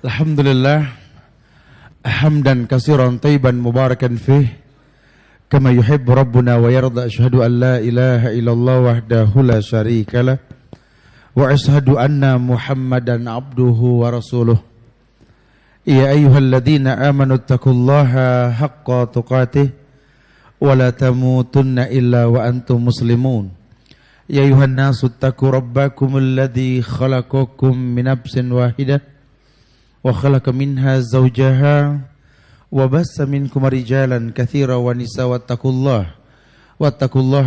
Alhamdulillah hamdan katsiran thayyiban mubarakan fih kama yuhibbu rabbuna wa yarda. Asyhadu an la ilaha illallah wahdahu la syarikalah wa asyhadu anna Muhammadan abduhu wa rasuluh. Ya ayyuhalladzina amanu taqullaha haqqa tuqatih wa la tamutunna illa wa antum muslimun. Ya ayyuhan nasu taqu rabbakumul ladzi khalaqakum min nafsin wahidah wa khalaqa minha zawjaha wa bassa minkum rijalan katsiran wa nisaa wattaqullaha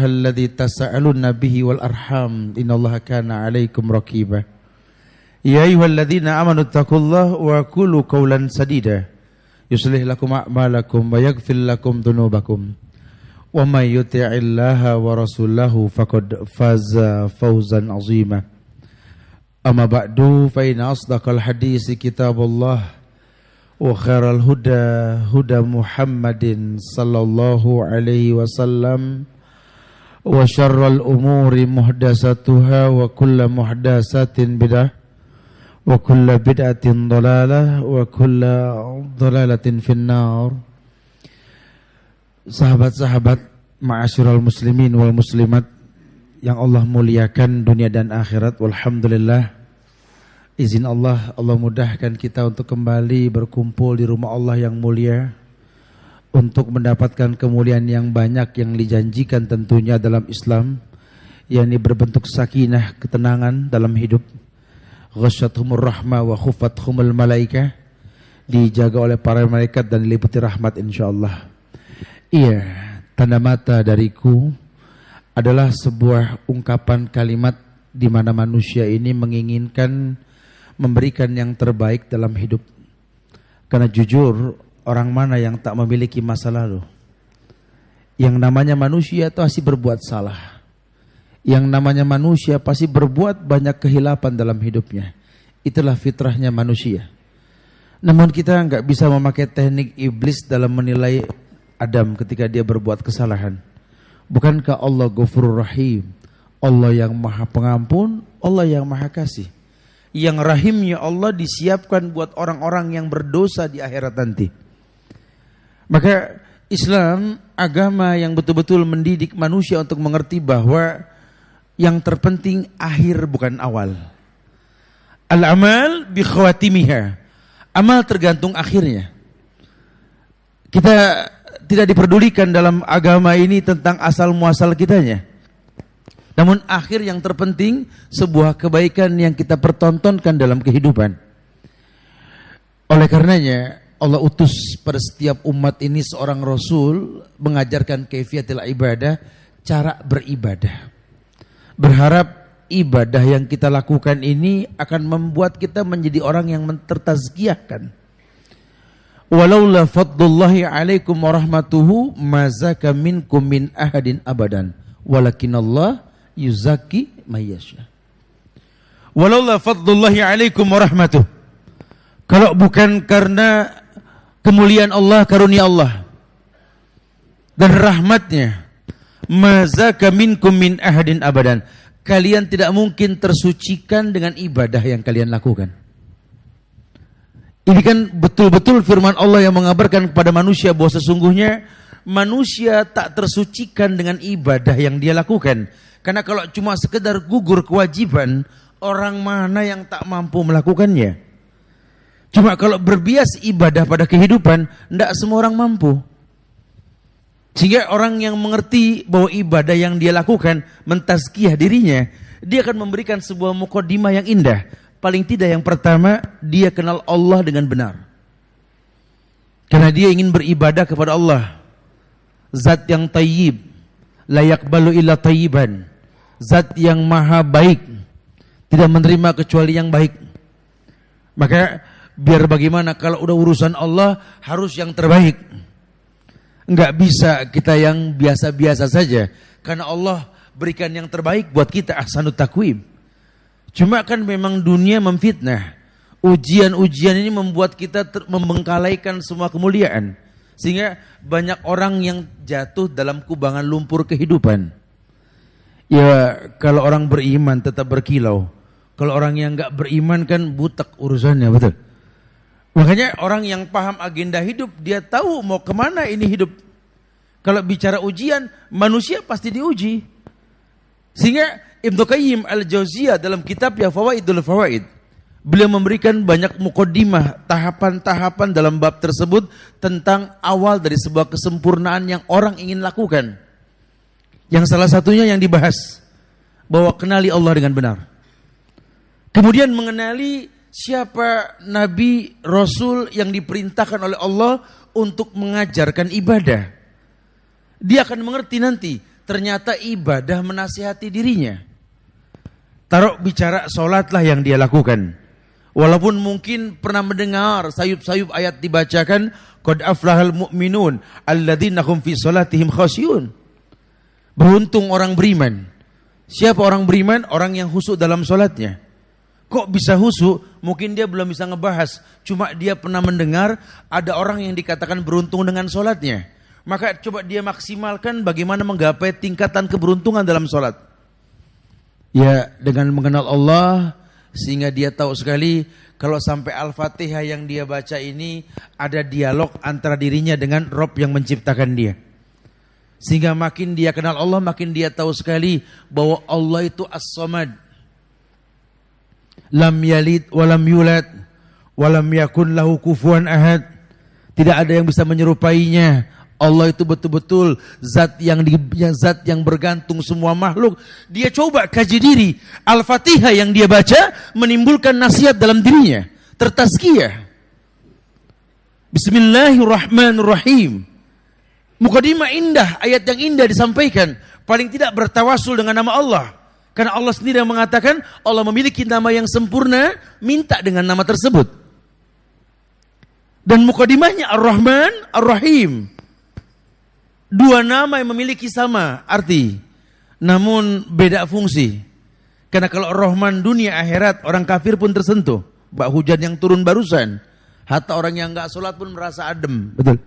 alladzi tasaaluna bihi wal arham innallaha kana 'alaikum raqiba. Ya ayyuhalladzina amanu taqullaha wa qulu qawlan sadida yuslih lakum a'malakum wa yaghfir lakum dhunubakum wa may yuti'illaha wa rasulahu faqad faza fawzan 'azima. Amma ba'du fa inna asdaqal hadisi kitabullah wa khairal huda huda Muhammadin sallallahu alaihi wasallam wa syarral umuri muhdatsatuha wa kullu muhdatsatin bid'ah wa kullu bid'atin dhalalah wa kullu dhalalatin finnar. Sahabat-sahabat ma'asyiral muslimin wal muslimat yang Allah muliakan dunia dan akhirat, walhamdulillah, izin Allah mudahkan kita untuk kembali berkumpul di rumah Allah yang mulia untuk mendapatkan kemuliaan yang banyak yang dijanjikan tentunya dalam Islam, yakni berbentuk sakinah, ketenangan dalam hidup, ghasyatuhumur rahmah wa khufathumul malaikah, dijaga oleh para malaikat dan diliputi rahmat insyaallah. Iya, tanda mata dariku adalah sebuah ungkapan kalimat di mana manusia ini menginginkan memberikan yang terbaik dalam hidup. Karena jujur, orang mana yang tak memiliki masa lalu? Yang namanya manusia pasti berbuat salah. Yang namanya manusia pasti berbuat banyak kehilapan dalam hidupnya. Itulah fitrahnya manusia. Namun kita enggak bisa memakai teknik iblis dalam menilai Adam ketika dia berbuat kesalahan. Bukankah Allah Ghafurur Rahim, Allah yang maha pengampun, Allah yang maha kasih. Yang rahimnya Allah disiapkan buat orang-orang yang berdosa di akhirat nanti. Maka Islam, agama yang betul-betul mendidik manusia untuk mengerti bahwa yang terpenting akhir bukan awal. Al-amal bi khawatimiha. Amal tergantung akhirnya. Kita tidak diperdulikan dalam agama ini tentang asal muasal kitanya. Namun akhir yang terpenting, sebuah kebaikan yang kita pertontonkan dalam kehidupan. Oleh karenanya Allah utus pada setiap umat ini seorang Rasul mengajarkan kaifiatul ibadah, cara beribadah. Berharap ibadah yang kita lakukan ini akan membuat kita menjadi orang yang tertazkiyahkan. Walaula fadlullahi alaikum warahmatuhu mazaka minkum min ahadin abadan walakinallah yuzaki mayyasha. Walaula fadlullahi alaikum warahmatuhu, kalau bukan karena kemuliaan Allah, karunia Allah dan rahmatnya, mazaka minkum min ahadin abadan, kalian tidak mungkin tersucikan dengan ibadah yang kalian lakukan. Ini kan betul-betul firman Allah yang mengabarkan kepada manusia bahwa sesungguhnya manusia tak tersucikan dengan ibadah yang dia lakukan. Karena kalau cuma sekedar gugur kewajiban, orang mana yang tak mampu melakukannya? Cuma kalau berbias ibadah pada kehidupan, tidak semua orang mampu. Sehingga orang yang mengerti bahwa ibadah yang dia lakukan mentazkiyah dirinya, dia akan memberikan sebuah muqaddimah yang indah. Paling tidak yang pertama, dia kenal Allah dengan benar. Karena dia ingin beribadah kepada Allah. Zat yang tayyib, la yaqbalu illa tayyiban. Zat yang maha baik, tidak menerima kecuali yang baik. Maka biar bagaimana kalau udah urusan Allah harus yang terbaik. Enggak bisa kita yang biasa-biasa saja. Karena Allah berikan yang terbaik buat kita, ahsanut taqwim. Cuma kan memang dunia memfitnah. Ujian-ujian ini membuat kita membengkalaikan semua kemuliaan. Sehingga banyak orang yang jatuh dalam kubangan lumpur kehidupan. Ya kalau orang beriman tetap berkilau. Kalau orang yang enggak beriman kan butak urusannya, betul. Makanya orang yang paham agenda hidup, dia tahu mau kemana ini hidup. Kalau bicara ujian, manusia pasti diuji. Sehingga Ibnu Qayyim al-Jauziyah dalam kitabnya Fawaidul Fawaid, beliau memberikan banyak mukaddimah, tahapan-tahapan dalam bab tersebut tentang awal dari sebuah kesempurnaan yang orang ingin lakukan. Yang salah satunya yang dibahas, bahwa kenali Allah dengan benar. Kemudian mengenali siapa Nabi, Rasul yang diperintahkan oleh Allah untuk mengajarkan ibadah. Dia akan mengerti nanti, ternyata ibadah menasihati dirinya. Taruh bicara sholatlah yang dia lakukan. Walaupun mungkin pernah mendengar sayup-sayup ayat dibacakan, qad aflahal mu'minun alladzina hum fi sholatihim khasyun. Beruntung orang beriman. Siapa orang beriman? Orang yang khusyuk dalam sholatnya. Kok bisa khusyuk? Mungkin dia belum bisa ngebahas. Cuma dia pernah mendengar ada orang yang dikatakan beruntung dengan sholatnya. Maka coba dia maksimalkan bagaimana menggapai tingkatan keberuntungan dalam sholat. Ya, dengan mengenal Allah, sehingga dia tahu sekali kalau sampai Al-Fatihah yang dia baca ini ada dialog antara dirinya dengan Rabb yang menciptakan dia. Sehingga makin dia kenal Allah, makin dia tahu sekali bahwa Allah itu As-Samad. Lam yalid walam yulad walam yakun lahu kufuwan ahad. Tidak ada yang bisa menyerupainya. Allah itu betul-betul zat yang bergantung semua makhluk. Dia coba kaji diri. Al-Fatihah yang dia baca menimbulkan nasihat dalam dirinya, tertazkiyah. Bismillahirrahmanirrahim. Mukadimah indah, ayat yang indah disampaikan. Paling tidak bertawasul dengan nama Allah. Karena Allah sendiri yang mengatakan Allah memiliki nama yang sempurna, minta dengan nama tersebut. Dan mukadimahnya Ar-Rahman, Ar-Rahim. Dua nama yang memiliki sama arti, namun beda fungsi. Karena kalau Ar-Rahman dunia akhirat, orang kafir pun tersentuh. Bak hujan yang turun barusan, hatta orang yang enggak sholat pun merasa adem. Betul.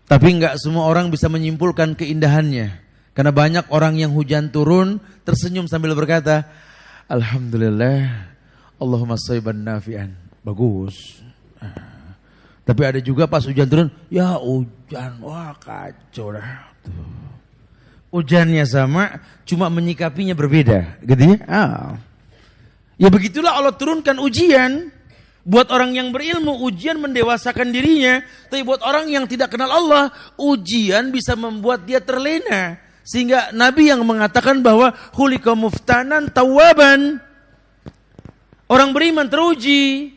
Tapi enggak semua orang bisa menyimpulkan keindahannya. Karena banyak orang yang hujan turun tersenyum sambil berkata, Alhamdulillah, Allahumma shayban nafi'an. Bagus. Tapi ada juga pas hujan turun, ya hujan, wah kacau dah. Hujannya sama, cuma menyikapinya berbeda, gitu ya. Ya begitulah Allah turunkan ujian. Buat orang yang berilmu, ujian mendewasakan dirinya. Tapi buat orang yang tidak kenal Allah, ujian bisa membuat dia terlena. Sehingga Nabi yang mengatakan bahwa khuliqa muftanan tawwaban. Orang beriman teruji.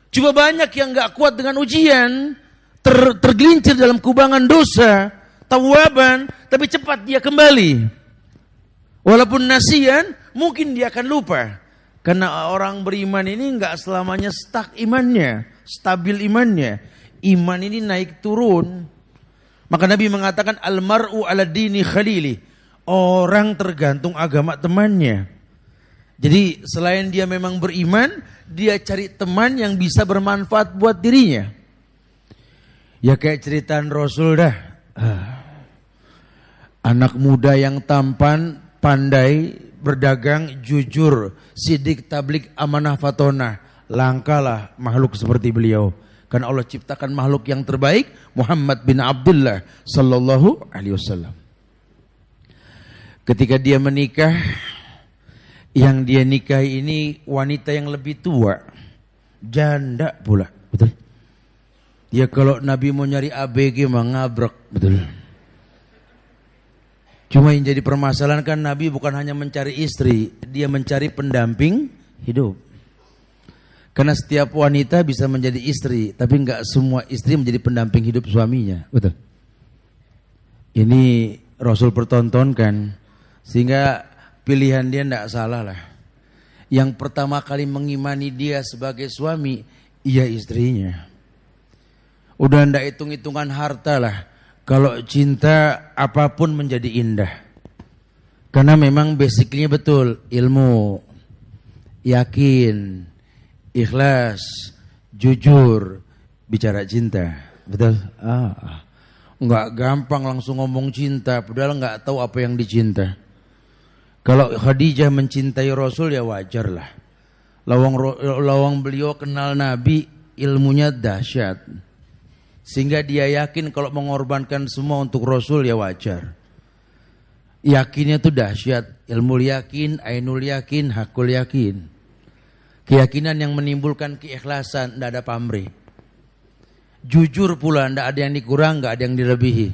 Cuma banyak yang gak kuat dengan ujian. Tergelincir dalam kubangan dosa. Tawwaban. Tapi cepat dia kembali. Walaupun nasian, mungkin dia akan lupa. Karena orang beriman ini gak selamanya stuck imannya. Stabil imannya. Iman ini naik turun. Maka Nabi mengatakan almar'u ala dini khalili. Orang tergantung agama temannya. Jadi selain dia memang beriman, dia cari teman yang bisa bermanfaat buat dirinya. Ya kayak ceritaan Rasul dah. Anak muda yang tampan, pandai, berdagang, jujur, sidik, tablik, amanah, fatonah. Langkalah makhluk seperti beliau. Karena Allah ciptakan makhluk yang terbaik, Muhammad bin Abdullah sallallahu alaihi wasallam. Ketika dia menikah, yang dia nikahi ini wanita yang lebih tua, janda pula, betul? Ya kalau Nabi mau nyari ABG mah ngabrek, betul? Cuma yang jadi permasalahan kan Nabi bukan hanya mencari istri, dia mencari pendamping hidup. Karena setiap wanita bisa menjadi istri, tapi enggak semua istri menjadi pendamping hidup suaminya, betul? Ini Rasul pertontonkan, sehingga pilihan dia enggak salah lah. Yang pertama kali mengimani dia sebagai suami, ia istrinya. Udah enggak hitung-hitungan harta lah. Kalau cinta apapun menjadi indah. Karena memang basicnya betul, ilmu, yakin, ikhlas, jujur, bicara cinta, betul? Enggak gampang langsung ngomong cinta, padahal enggak tahu apa yang dicinta. Kalau Khadijah mencintai Rasul ya wajar lah. Lawang beliau kenal Nabi, ilmunya dahsyat. Sehingga dia yakin kalau mengorbankan semua untuk Rasul ya wajar. Yakinnya itu dahsyat. Ilmu yakin, ainul yakin, hakul yakin. Keyakinan yang menimbulkan keikhlasan, tidak ada pamrih. Jujur pula, tidak ada yang dikurang, tidak ada yang dilebihi.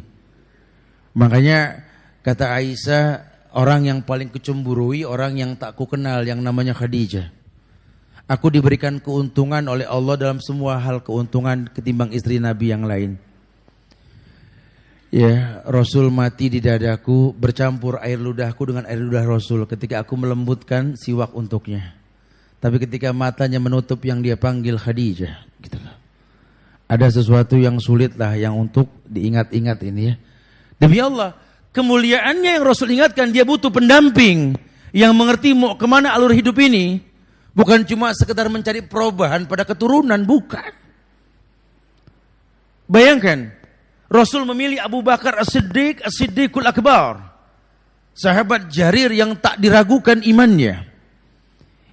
Makanya kata Aisyah, orang yang paling kucemburui, orang yang tak kukenal, yang namanya Khadijah. Aku diberikan keuntungan oleh Allah dalam semua hal keuntungan ketimbang istri Nabi yang lain. Ya, Rasul mati di dadaku, bercampur air ludahku dengan air ludah Rasul ketika aku melembutkan siwak untuknya. Tapi ketika matanya menutup yang dia panggil Khadijah, gitulah. Ada sesuatu yang sulit lah yang untuk diingat-ingat ini ya. Demi Allah, kemuliaannya yang Rasul ingatkan, dia butuh pendamping yang mengerti mau kemana alur hidup ini. Bukan cuma sekedar mencari perubahan pada keturunan, bukan. Bayangkan, Rasul memilih Abu Bakar As-Siddiq, As-Siddiqul Akbar. Sahabat Jarir yang tak diragukan imannya.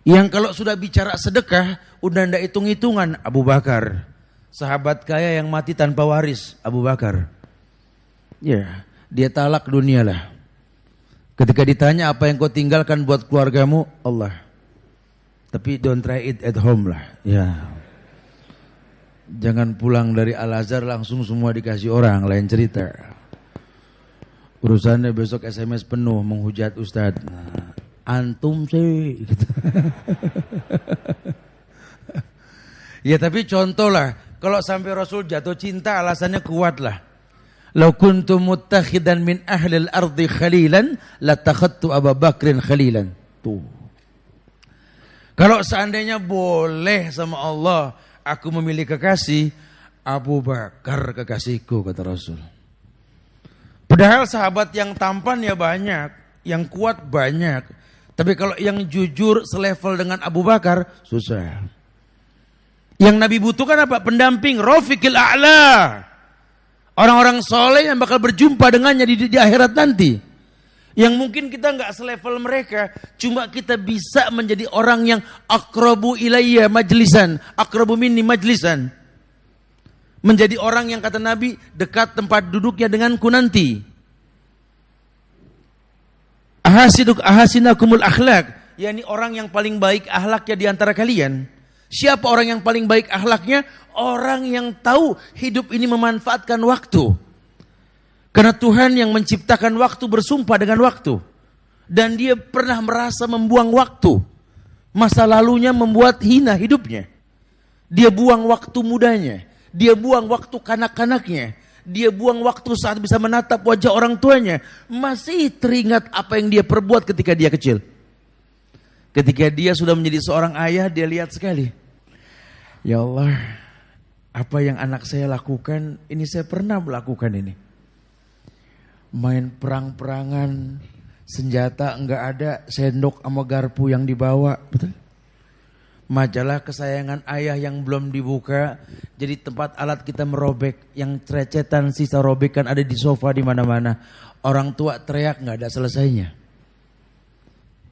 Yang kalau sudah bicara sedekah, udah ndak hitung-hitungan Abu Bakar. Sahabat kaya yang mati tanpa waris, Abu Bakar. Ya, dia talak dunia lah. Ketika ditanya apa yang kau tinggalkan buat keluargamu, Allah. Tapi don't try it at home lah. Ya. Jangan pulang dari Al-Azhar langsung semua dikasih orang, lain cerita. Urusannya besok SMS penuh menghujat Ustadz. Nah, antum sih. Gitu. Ya tapi contoh lah. Kalau sampai Rasul jatuh cinta alasannya kuat lah. Lau kuntu muttakhidan min ahlil ardi khalilan latakhadtu Abu Bakrin khalilan. Tuh. Kalau seandainya boleh sama Allah, aku memilih kekasih, Abu Bakar kekasihku, kata Rasul. Padahal sahabat yang tampan ya banyak, yang kuat banyak. Tapi kalau yang jujur selevel dengan Abu Bakar, susah. Yang Nabi butuhkan apa? Pendamping, Rafiqil A'la. Orang-orang soleh yang bakal berjumpa dengannya di akhirat nanti. Yang mungkin kita nggak selevel mereka, cuma kita bisa menjadi orang yang akrabu ilayya majlisan, akrabu minni majlisan. Menjadi orang yang kata Nabi dekat tempat duduknya denganku nanti. Ahasinakumul akhlak, yakni orang yang paling baik akhlaknya di antara kalian. Siapa orang yang paling baik akhlaknya? Orang yang tahu hidup ini memanfaatkan waktu. Karena Tuhan yang menciptakan waktu bersumpah dengan waktu. Dan dia pernah merasa membuang waktu. Masa lalunya membuat hina hidupnya. Dia buang waktu mudanya. Dia buang waktu kanak-kanaknya. Dia buang waktu saat bisa menatap wajah orang tuanya. Masih teringat apa yang dia perbuat ketika dia kecil. Ketika dia sudah menjadi seorang ayah, dia lihat sekali. Ya Allah, apa yang anak saya lakukan, ini saya pernah melakukan ini. Main perang-perangan, senjata enggak ada, sendok sama garpu yang dibawa, betul? Majalah kesayangan ayah yang belum dibuka, jadi tempat alat kita merobek, yang cerecetan sisa robekan ada di sofa di mana-mana. Orang tua teriak enggak ada selesainya.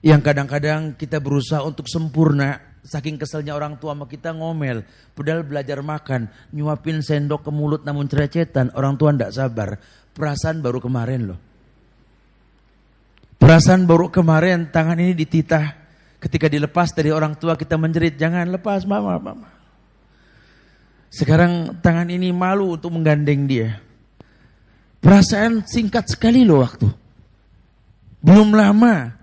Yang kadang-kadang kita berusaha untuk sempurna, saking keselnya orang tua sama kita ngomel, padahal belajar makan, nyuapin sendok ke mulut namun cerecetan, orang tua enggak sabar. Perasaan baru kemarin loh. Perasaan baru kemarin tangan ini dititah. Ketika dilepas dari orang tua kita menjerit, jangan lepas mama. Sekarang tangan ini malu untuk menggandeng dia. Perasaan singkat sekali loh waktu. Belum lama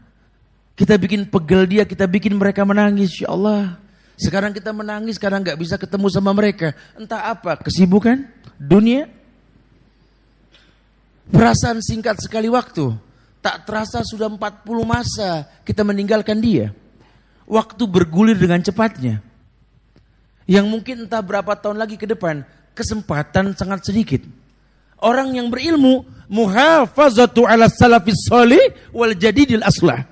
kita bikin pegel dia, kita bikin mereka menangis. Ya Allah. Sekarang kita menangis karena gak bisa ketemu sama mereka. Entah apa, kesibukan, dunia. Perasaan singkat sekali waktu. Tak terasa sudah 40 masa kita meninggalkan dia. Waktu bergulir dengan cepatnya. Yang mungkin entah berapa tahun lagi ke depan, kesempatan sangat sedikit. Orang yang berilmu, muhafazatu ala salafis salih wal jadidil aslah.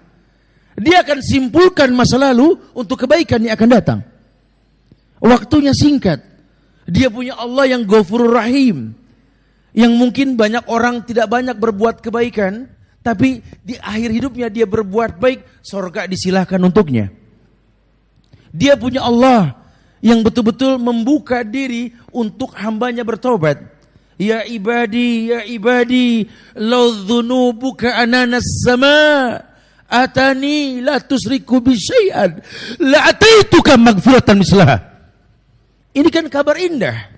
Dia akan simpulkan masa lalu untuk kebaikan yang akan datang. Waktunya singkat. Dia punya Allah yang Ghafurur Rahim. Yang mungkin banyak orang tidak banyak berbuat kebaikan, tapi di akhir hidupnya dia berbuat baik, surga disilahkan untuknya. Dia punya Allah yang betul-betul membuka diri untuk hambanya bertobat. Ya ibadi, law dhunubuka ananas sama atani la tusriku bi syai'an la ataituka maghfiratan mislaha. Ini kan kabar indah.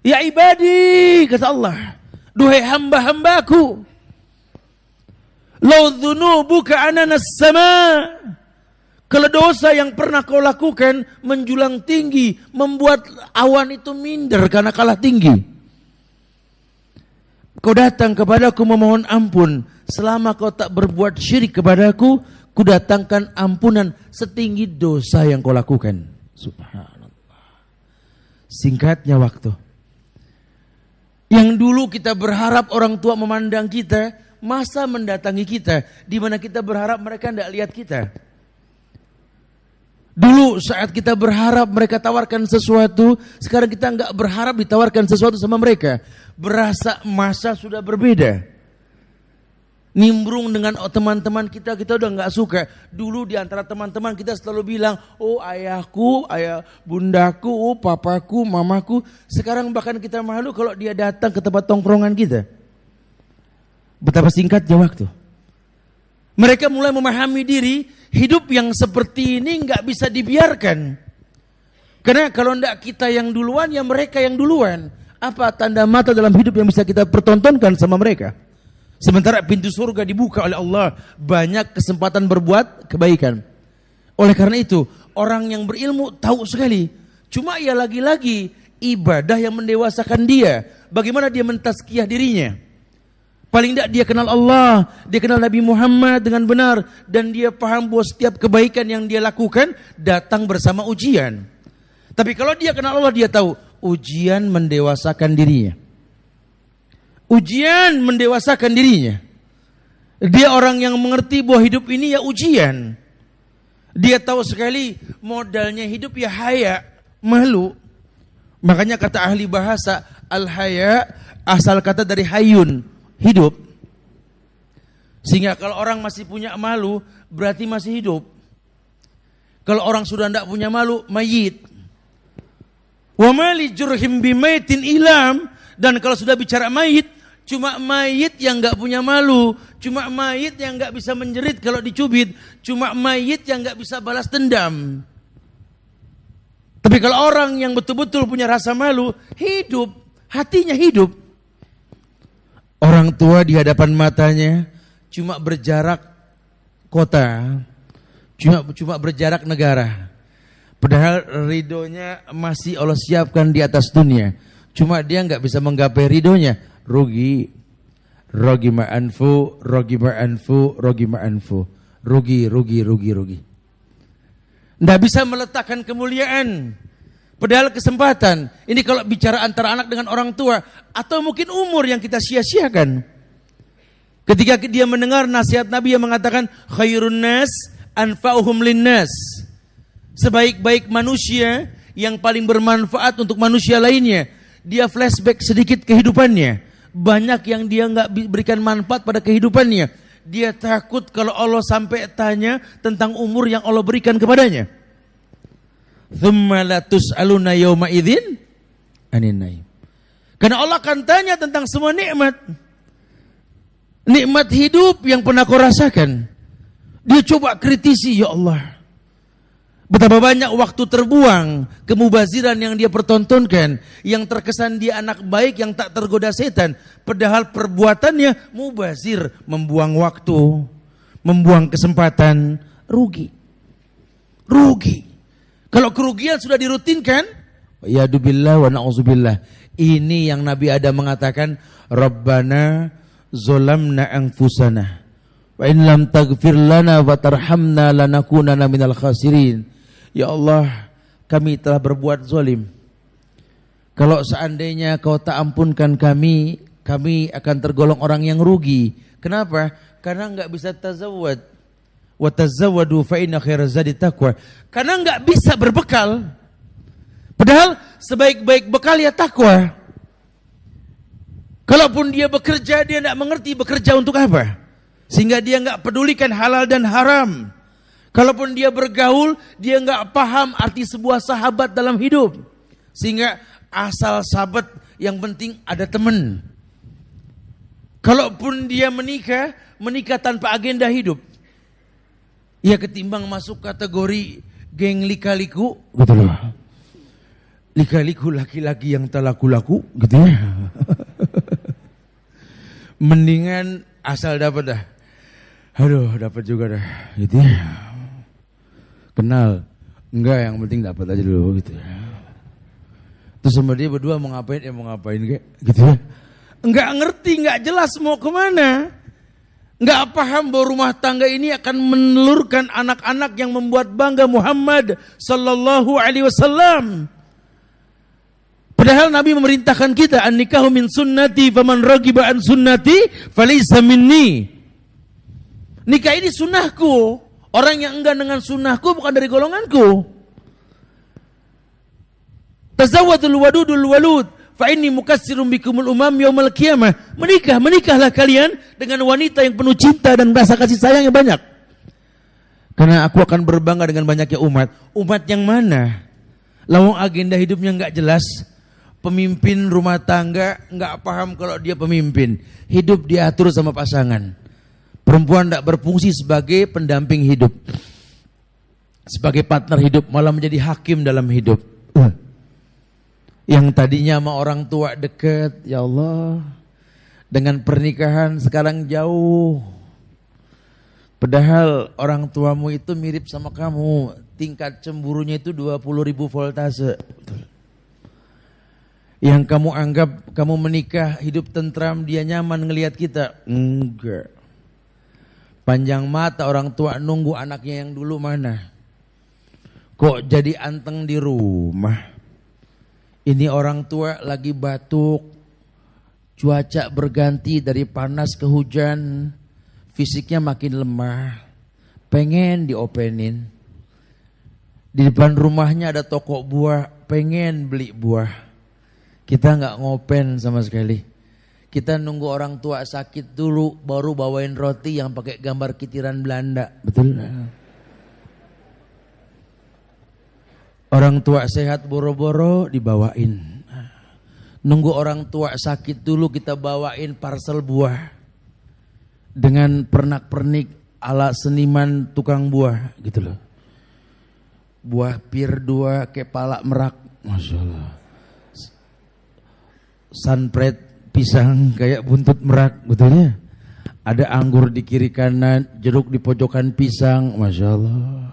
Ya ibadi, kata Allah, duhai hamba-hambaku, law dhunubuka ananas sama, kalau dosa yang pernah kau lakukan menjulang tinggi, membuat awan itu minder karena kalah tinggi. Kau datang kepadaku memohon ampun, selama kau tak berbuat syirik kepadaku, ku datangkan ampunan setinggi dosa yang kau lakukan. Subhanallah. Singkatnya waktu. Yang dulu kita berharap orang tua memandang kita, masa mendatangi kita, di mana kita berharap mereka tidak lihat kita. Dulu saat kita berharap mereka tawarkan sesuatu, sekarang kita enggak berharap ditawarkan sesuatu sama mereka. Berasa masa sudah berbeda. Nimbrung dengan teman-teman kita udah enggak suka. Dulu di antara teman-teman kita selalu bilang, oh ayahku, ayah bundaku, oh papaku, mamaku. Sekarang bahkan kita malu kalau dia datang ke tempat tongkrongan kita. Betapa singkatnya waktu. Mereka mulai memahami diri, hidup yang seperti ini nggak bisa dibiarkan. Karena kalau tidak kita yang duluan, ya mereka yang duluan. Apa tanda mata dalam hidup yang bisa kita pertontonkan sama mereka? Sementara pintu surga dibuka oleh Allah, banyak kesempatan berbuat kebaikan. Oleh karena itu, orang yang berilmu tahu sekali. Cuma ya lagi-lagi ibadah yang mendewasakan dia. Bagaimana dia mentazkiyah dirinya? Paling tidak dia kenal Allah, dia kenal Nabi Muhammad dengan benar, dan dia paham bahwa setiap kebaikan yang dia lakukan datang bersama ujian. Tapi kalau dia kenal Allah, dia tahu ujian mendewasakan dirinya. Ujian mendewasakan dirinya. Dia orang yang mengerti bahwa hidup ini ya ujian. Dia tahu sekali modalnya hidup ya haya, malu. Makanya kata ahli bahasa, al-haya asal kata dari hayun, hidup. Sehingga kalau orang masih punya malu, berarti masih hidup. Kalau orang sudah tidak punya malu, mayit. Wa mali jurhim bimaitin ilam. Dan kalau sudah bicara mayit, cuma mayit yang nggak punya malu, cuma mayit yang nggak bisa menjerit kalau dicubit, cuma mayit yang nggak bisa balas dendam. Tapi kalau orang yang betul-betul punya rasa malu, hidup, hatinya hidup. Orang tua di hadapan matanya cuma berjarak kota, cuma berjarak negara. Padahal ridhonya masih Allah siapkan di atas dunia. Cuma dia nggak bisa menggapai ridhonya. Rugi ma'anfu. Rugi. Nggak bisa meletakkan kemuliaan. Padahal kesempatan. Ini kalau bicara antara anak dengan orang tua. Atau mungkin umur yang kita sia-siakan. Ketika dia mendengar nasihat Nabi yang mengatakan, khairun nas anfa'uhum linnas. Sebaik-baik manusia yang paling bermanfaat untuk manusia lainnya. Dia flashback sedikit kehidupannya. Banyak yang dia nggak berikan manfaat pada kehidupannya. Dia takut kalau Allah sampai tanya tentang umur yang Allah berikan kepadanya. Tsumma la tus'aluna yawma idzin anin naim. Karena Allah akan tanya tentang semua nikmat. Nikmat hidup yang pernah kau rasakan. Dia coba kritisi, ya Allah. Betapa banyak waktu terbuang, kemubaziran yang dia pertontonkan, yang terkesan dia anak baik yang tak tergoda setan, padahal perbuatannya mubazir, membuang waktu, membuang kesempatan, rugi. Kalau kerugian sudah dirutinkan, ya dubillah wa na'udzubillah. Ini yang Nabi Adam mengatakan, Rabbana zolamna anfusana, wa in lam taghfir lana wa tarhamna lanakunana minal khasirin. Ya Allah, kami telah berbuat zalim. Kalau seandainya kau tak ampunkan kami akan tergolong orang yang rugi. Kenapa? Karena enggak bisa tazawwad. Wa tazawwadu fa inna khairaz zadi taqwa. Karena enggak bisa berbekal. Padahal sebaik-baik bekal ya takwa. Kalaupun dia bekerja, dia enggak mengerti bekerja untuk apa. Sehingga dia enggak pedulikan halal dan haram. Kalaupun dia bergaul, dia nggak paham arti sebuah sahabat dalam hidup. Sehingga asal sahabat, yang penting ada teman. Kalaupun dia menikah tanpa agenda hidup. Ya ketimbang masuk kategori geng lika-liku, gitu loh. Lika-liku laki-laki yang tak laku-laku, gitu ya. Mendingan asal dapat dah. Aduh, dapat juga dah, gitu ya. Kenal, enggak, yang penting dapat aja dulu, gitu ya. Terus sama dia berdua mau ngapain, kayak, gitu ya. Enggak ngerti, enggak jelas mau kemana. Enggak paham bahwa rumah tangga ini akan menelurkan anak-anak yang membuat bangga Muhammad sallallahu alaihi wasallam. Padahal Nabi memerintahkan kita, an-nikahu min sunnati faman ragiba an sunnati falaysa minni. Nikah ini sunnahku. Orang yang enggan dengan sunnahku bukan dari golonganku. Tazawwadul wadudul walud fa inni mukatsirun bikumul umam yaumil qiyamah. Menikahlah kalian dengan wanita yang penuh cinta dan rasa kasih sayang yang banyak. Karena aku akan berbangga dengan banyaknya umat. Umat yang mana? Lawang agenda hidupnya enggak jelas. Pemimpin rumah tangga enggak paham kalau dia pemimpin. Hidup diatur sama pasangan. Perempuan tidak berfungsi sebagai pendamping hidup, sebagai partner hidup, malah menjadi hakim dalam hidup. Yang tadinya sama orang tua dekat, ya Allah, dengan pernikahan sekarang jauh. Padahal orang tuamu itu mirip sama kamu, tingkat cemburunya itu 20.000 voltase. Yang kamu anggap kamu menikah hidup tentram, dia nyaman ngelihat kita, enggak. Panjang mata orang tua nunggu anaknya yang dulu mana. Kok jadi anteng di rumah. Ini orang tua lagi batuk. Cuaca berganti dari panas ke hujan. Fisiknya makin lemah. Pengen diopenin. Di depan rumahnya ada toko buah. Pengen beli buah. Kita gak ngopen sama sekali. Kita nunggu orang tua sakit dulu baru bawain roti yang pakai gambar kitiran Belanda. Betul? Orang tua sehat boro-boro dibawain. Nunggu orang tua sakit dulu kita bawain parcel buah. Dengan pernak-pernik ala seniman tukang buah gitu loh. Buah pir 2 kepala merak. Masya Allah. Sunbread pisang kayak buntut merak, betulnya. Ada anggur di kiri kanan, jeruk di pojokan pisang, Masya Allah.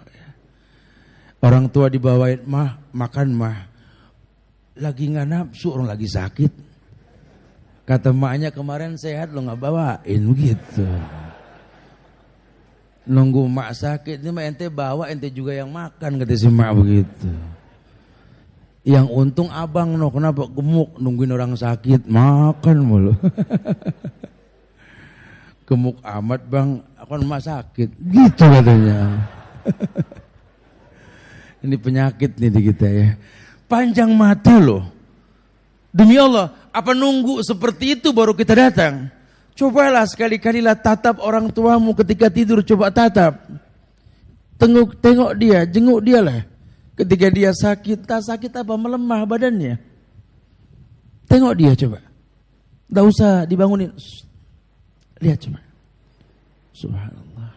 Orang tua dibawain, mah, makan mah. Lagi gak nafsu, orang lagi sakit. Kata maknya kemarin sehat lo gak bawain gitu. Nunggu mak sakit, ini mah ente bawa, ente juga yang makan, kata si mak begitu. Yang untung abang no, kenapa gemuk nungguin orang sakit makan mulu. Gemuk amat bang, aku mah sakit, gitu katanya. Ini penyakit nih di kita ya. Panjang mata loh. Demi Allah, apa nunggu seperti itu baru kita datang? Cobalah sekali-kalilah tatap orang tuamu ketika tidur, coba tatap. Tengok dia, jenguk dia lah. Ketika dia sakit, tak sakit apa, melemah badannya. Tengok dia coba. Tak usah dibangunin. Lihat coba. Subhanallah.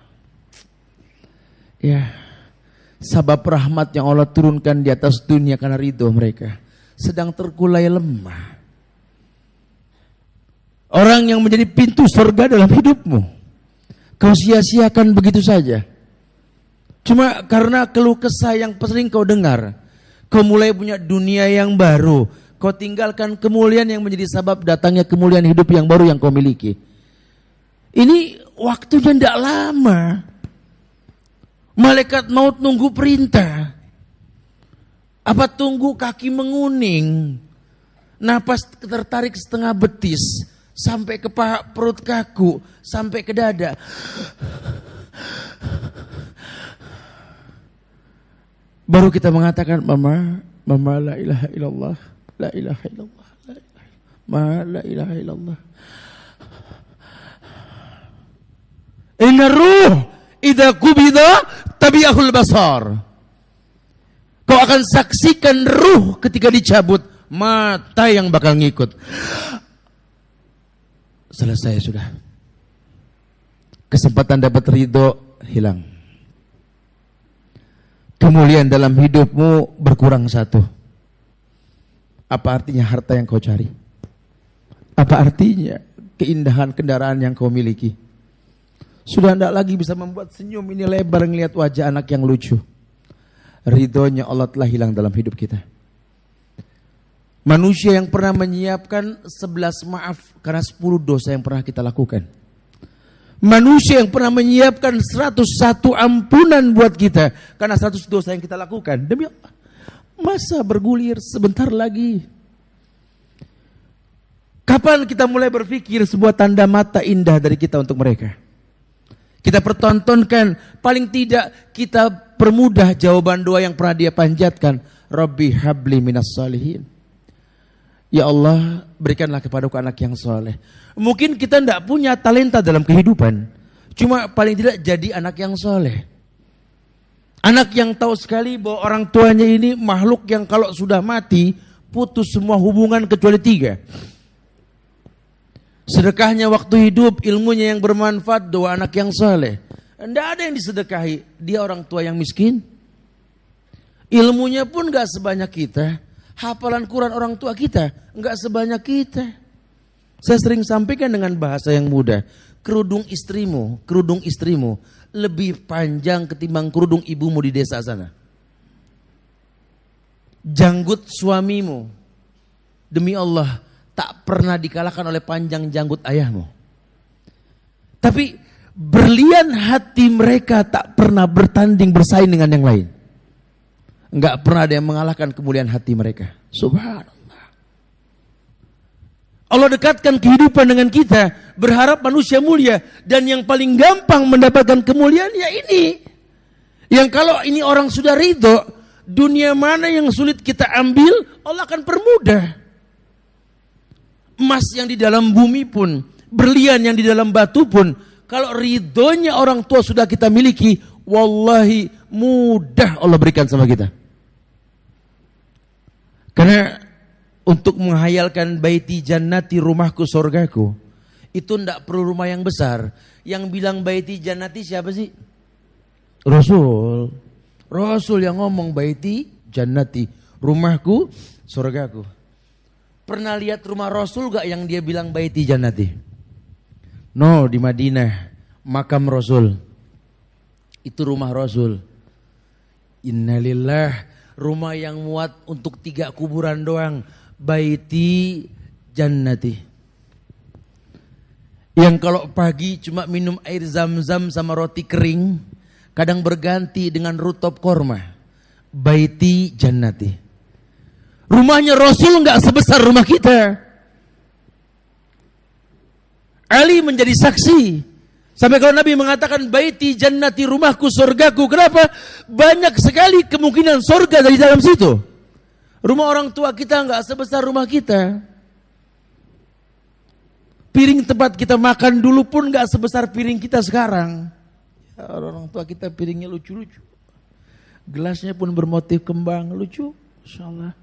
Ya, sabab rahmat yang Allah turunkan di atas dunia karena ridho mereka. Sedang terkulai lemah. Orang yang menjadi pintu surga dalam hidupmu, kau sia-siakan begitu saja. Cuma karena keluh kesah yang sering kau dengar, kau mulai punya dunia yang baru, kau tinggalkan kemuliaan yang menjadi sebab datangnya kemuliaan hidup yang baru yang kau miliki. Ini waktunya tidak lama. Malaikat maut nunggu perintah. Apa tunggu kaki menguning, napas tertarik setengah betis, sampai ke paha perut kaku, sampai ke dada. Baru kita mengatakan, mama la ilaha illallah, la ilaha illallah, la ilaha illallah. Inna ruh idza qubida tabi'ahul basar. Kau akan saksikan ruh ketika dicabut, mata yang bakal ngikut. Selesai sudah. Kesempatan dapat ridho hilang. Kemuliaan dalam hidupmu berkurang satu. Apa artinya harta yang kau cari? Apa artinya keindahan kendaraan yang kau miliki? Sudah tidak lagi bisa membuat senyum ini lebar ngelihat wajah anak yang lucu. Ridhonya Allah telah hilang dalam hidup kita. Manusia yang pernah menyiapkan 11 maaf karena 10 dosa yang pernah kita lakukan. Manusia yang pernah menyiapkan 101 ampunan buat kita karena 100 dosa yang kita lakukan. Demi Allah, masa bergulir sebentar lagi. Kapan kita mulai berpikir sebuah tanda mata indah dari kita untuk mereka? Kita pertontonkan, paling tidak kita permudah jawaban doa yang pernah dia panjatkan. Rabbi habli minas salihin. Ya Allah, berikanlah kepadaku anak yang soleh. Mungkin kita tidak punya talenta dalam kehidupan. Cuma paling tidak jadi anak yang soleh. Anak yang tahu sekali bahwa orang tuanya ini makhluk yang kalau sudah mati, putus semua hubungan kecuali 3. Sedekahnya waktu hidup, ilmunya yang bermanfaat, doa anak yang soleh. Tidak ada yang disedekahi, dia orang tua yang miskin. Ilmunya pun gak sebanyak kita. Hafalan Quran orang tua kita gak sebanyak kita. Saya sering sampaikan dengan bahasa yang mudah. Kerudung istrimu lebih panjang ketimbang kerudung ibumu di desa sana. Janggut suamimu, demi Allah, tak pernah dikalahkan oleh panjang janggut ayahmu. Tapi berlian hati mereka tak pernah bertanding bersaing dengan yang lain. Enggak pernah ada yang mengalahkan kemuliaan hati mereka. Subhanallah. Allah dekatkan kehidupan dengan kita, berharap manusia mulia, dan yang paling gampang mendapatkan kemuliaan ya ini. Yang kalau ini orang sudah ridho, dunia mana yang sulit kita ambil, Allah akan permudah. Emas yang di dalam bumi pun, berlian yang di dalam batu pun, kalau ridhonya orang tua sudah kita miliki, wallahi mudah Allah berikan sama kita. Karena untuk menghayalkan baiti jannati, rumahku sorgaku, itu tidak perlu rumah yang besar. Yang bilang baiti jannati siapa sih? Rasul. Rasul yang ngomong baiti jannati, rumahku sorgaku. Pernah lihat rumah Rasul gak yang dia bilang baiti jannati? No, di Madinah, makam Rasul. Itu rumah Rasul. Innalillah, rumah yang muat untuk 3 kuburan doang. Baiti jannati. Yang kalau pagi cuma minum air zam-zam sama roti kering, kadang berganti dengan rutop korma. Baiti jannati. Rumahnya Rasul enggak sebesar rumah kita. Ali menjadi saksi. Sampai kalau Nabi mengatakan baiti jannati, rumahku surgaku. Kenapa? Banyak sekali kemungkinan surga dari dalam situ. Rumah orang tua kita enggak sebesar rumah kita. Piring tempat kita makan dulu pun enggak sebesar piring kita sekarang. Ya, orang tua kita piringnya lucu-lucu. Gelasnya pun bermotif kembang, lucu. Insyaallah.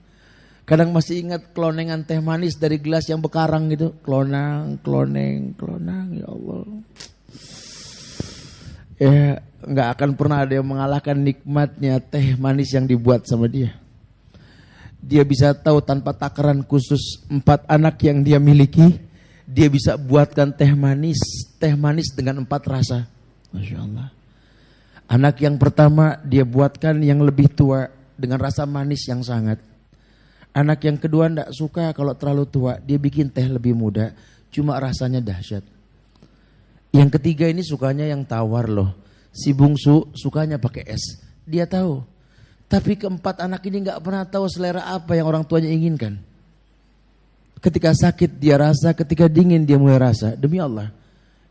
Kadang masih ingat kelonengan teh manis dari gelas yang bekarang gitu. Klonang, ya Allah. Ya, nggak akan pernah ada yang mengalahkan nikmatnya teh manis yang dibuat sama dia. Dia bisa tahu tanpa takaran khusus 4 anak yang dia miliki, dia bisa buatkan teh manis dengan 4 rasa. Masya Allah. Anak yang pertama dia buatkan yang lebih tua dengan rasa manis yang sangat. Anak yang kedua tidak suka kalau terlalu tua, dia bikin teh lebih muda, cuma rasanya dahsyat. Yang ketiga ini sukanya yang tawar loh. Si bungsu sukanya pakai es, dia tahu. Tapi keempat anak ini nggak pernah tahu selera apa yang orang tuanya inginkan. Ketika sakit dia rasa, ketika dingin dia mulai rasa. Demi Allah,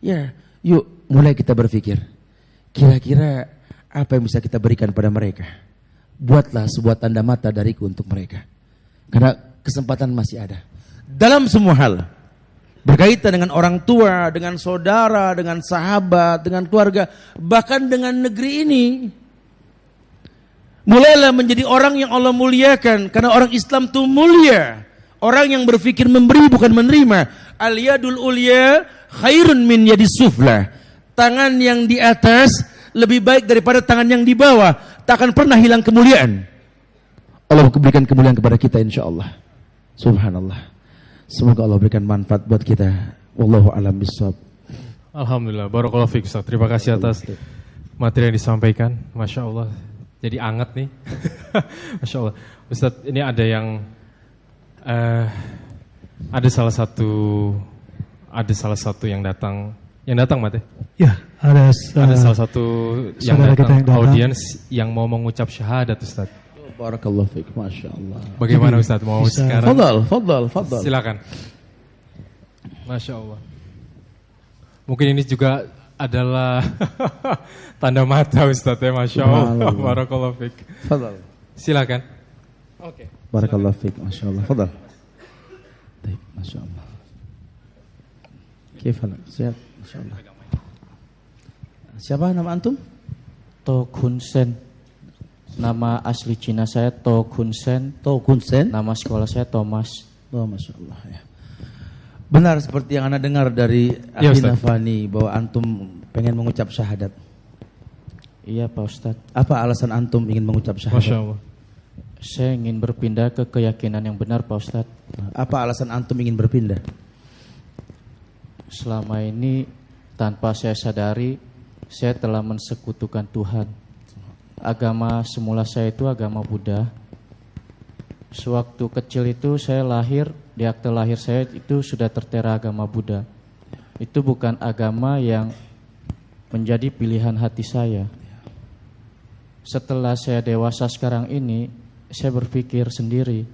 ya yuk mulai kita berpikir. Kira-kira apa yang bisa kita berikan pada mereka? Buatlah sebuah tanda mata dariku untuk mereka. Karena kesempatan masih ada. Dalam semua hal. Berkaitan dengan orang tua, dengan saudara, dengan sahabat, dengan keluarga. Bahkan dengan negeri ini. Mulailah menjadi orang yang Allah muliakan. Karena orang Islam itu mulia. Orang yang berpikir memberi bukan menerima. Al-yadul ulya khairun min yadis sufla. Tangan yang di atas lebih baik daripada tangan yang di bawah. Tak akan pernah hilang kemuliaan. Allah berikan kemuliaan kepada kita insyaAllah. Subhanallah. Semoga Allah berikan manfaat buat kita. Wallahu a'lam bishawab. Alhamdulillah, barakallahu fiik Ustaz. Terima kasih atas materi yang disampaikan. Masya Allah. Jadi anget nih. Masya Allah. Ustaz, ini ada yang ada salah satu yang datang Mate. Ya, ada salah satu yang datang audiens yang mau mengucap syahadat Ustaz. Barakallahu fiik, Masya Allah. Bagaimana Ustaz mau sekarang? Fadal. Silakan. Masya Allah. Mungkin ini juga adalah tanda mata Ustaz ya, Masya Allah. Barakallahu fiik. Fadal. Silakan. Oke. Barakallahu fiik, Masya Allah. Fadal. Baik, Masya Allah. Kifalak, sehat, Masya Allah. Siapa nama antum? To Kun Sen. Nama asli Cina saya To Kun Sen. To Kun Sen. Nama sekolah saya Thomas. Oh, Masya Allah ya. Benar seperti yang Anda dengar dari Akhi Nafani bahwa antum pengen mengucap syahadat. Iya Pak Ustadz. Apa alasan antum ingin mengucap syahadat? Masya Allah. Saya ingin berpindah ke keyakinan yang benar Pak Ustadz. Apa alasan antum ingin berpindah? Selama ini tanpa saya sadari, saya telah mensekutukan Tuhan. Agama semula saya itu agama Buddha. Sewaktu kecil itu saya lahir, di akte lahir saya itu sudah tertera agama Buddha. Itu bukan agama yang menjadi pilihan hati saya. Setelah saya dewasa sekarang ini, saya berpikir sendiri.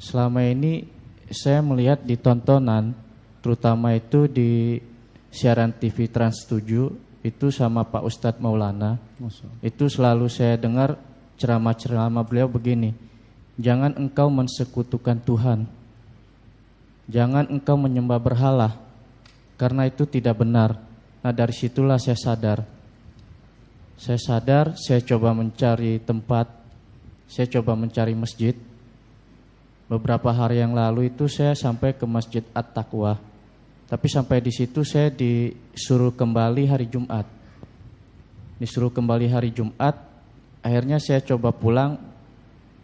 Selama ini saya melihat di tontonan, terutama itu di siaran TV Trans 7, itu sama Pak Ustadz Maulana. Itu selalu saya dengar ceramah-ceramah beliau begini. Jangan engkau mensekutukan Tuhan. Jangan engkau menyembah berhala. Karena itu tidak benar. Nah dari situlah saya sadar. Saya coba mencari tempat. Saya coba mencari masjid. Beberapa hari yang lalu itu saya sampai ke Masjid At-Taqwa. Tapi sampai di situ saya disuruh kembali hari Jumat. Akhirnya saya coba pulang.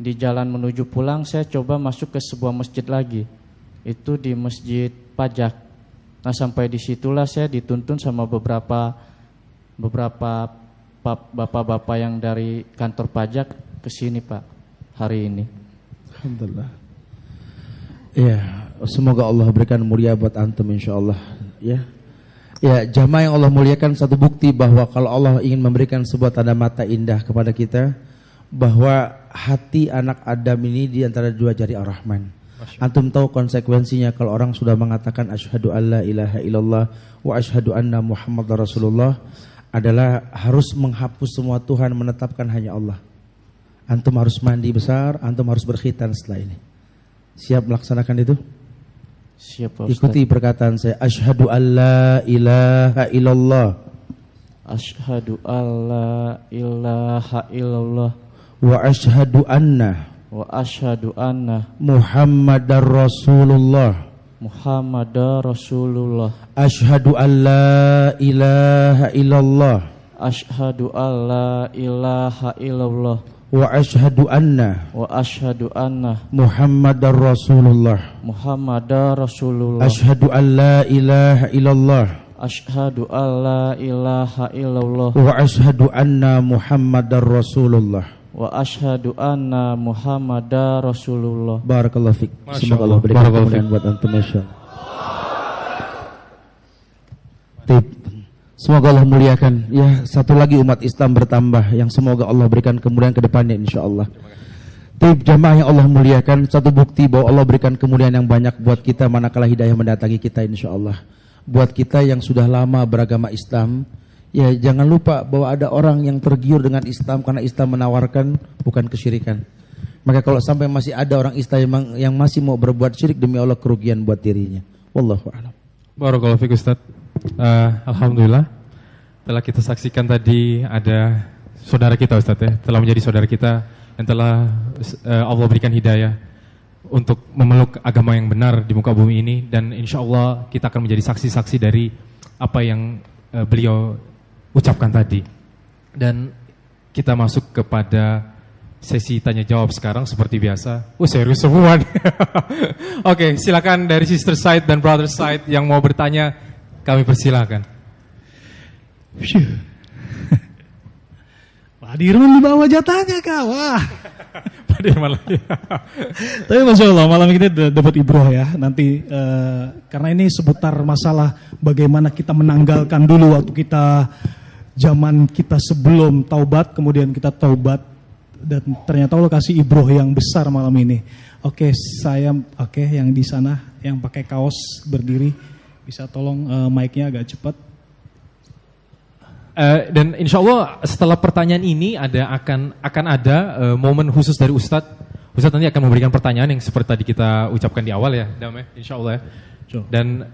Di jalan menuju pulang saya coba masuk ke sebuah masjid lagi. Itu di Masjid Pajak. Nah sampai disitulah saya dituntun sama beberapa bapak-bapak yang dari kantor pajak ke sini Pak hari ini. Alhamdulillah. Ya, semoga Allah berikan mulia buat antum insyaallah ya. Ya, jamaah yang Allah muliakan, satu bukti bahwa kalau Allah ingin memberikan sebuah tanda mata indah kepada kita, bahwa hati anak Adam ini di antara dua jari Ar-Rahman. Antum tahu konsekuensinya kalau orang sudah mengatakan asyhadu alla ilaha illallah wa asyhadu anna Muhammadar Rasulullah, adalah harus menghapus semua Tuhan, menetapkan hanya Allah. Antum harus mandi besar, antum harus berkhitan setelah ini. Siap melaksanakan itu? Siap Pak Ustaz. Ikuti perkataan saya, asyhadu alla ilaha illallah. Asyhadu alla ilaha illallah. Wa asyhadu anna Muhammadar Rasulullah. Asyhadu an la ilaha illallah. Asyhadu an la ilaha illallah. Wa asyhadu anna Muhammadar Rasulullah. Asyhadu an la ilaha illallah. Asyhadu an la ilaha illallah. Wa asyhadu anna Muhammadar Rasulullah. Wa asyhadu anna Muhammadar Rasulullah. Barakallahu fiik. Semoga Allah berikan kemuliaan buat antum insyaallah. Semoga Allah muliakan. Ya, satu lagi umat Islam bertambah yang semoga Allah berikan kemuliaan ke depannya insyaallah. Jamaah yang Allah muliakan, satu bukti bahwa Allah berikan kemuliaan yang banyak buat kita manakala hidayah mendatangi kita insyaallah. Buat kita yang sudah lama beragama Islam, ya jangan lupa bahwa ada orang yang tergiur dengan Islam karena Islam menawarkan bukan kesyirikan. Maka kalau sampai masih ada orang Islam yang masih mau berbuat syirik, demi Allah kerugian buat dirinya. Wallahu a'lam. Barakallahu fiik Ustaz. Alhamdulillah telah kita saksikan tadi ada saudara kita Ustadz ya, telah menjadi saudara kita yang telah Allah berikan hidayah untuk memeluk agama yang benar di muka bumi ini, dan insya Allah kita akan menjadi saksi-saksi dari apa yang beliau ucapkan tadi. Dan kita masuk kepada sesi tanya jawab sekarang seperti biasa. Serius semua nih. Oke, silakan dari sister side dan brother side yang mau bertanya, kami persilakan. Pak Dirman di bawah jatahnya kak, wah. Pak Dirman lagi. Tapi Masya Allah malam ini kita dapat ibroh ya. Nanti karena ini seputar masalah bagaimana kita menanggalkan dulu waktu kita zaman kita sebelum taubat, kemudian kita taubat, dan ternyata Allah kasih ibroh yang besar malam ini. Oke, yang di sana yang pakai kaos berdiri bisa tolong mic-nya agak cepat. Dan insya Allah setelah pertanyaan ini akan ada momen khusus dari Ustadz. Ustadz nanti akan memberikan pertanyaan yang seperti tadi kita ucapkan di awal ya, Dam ya, insya Allah ya. Dan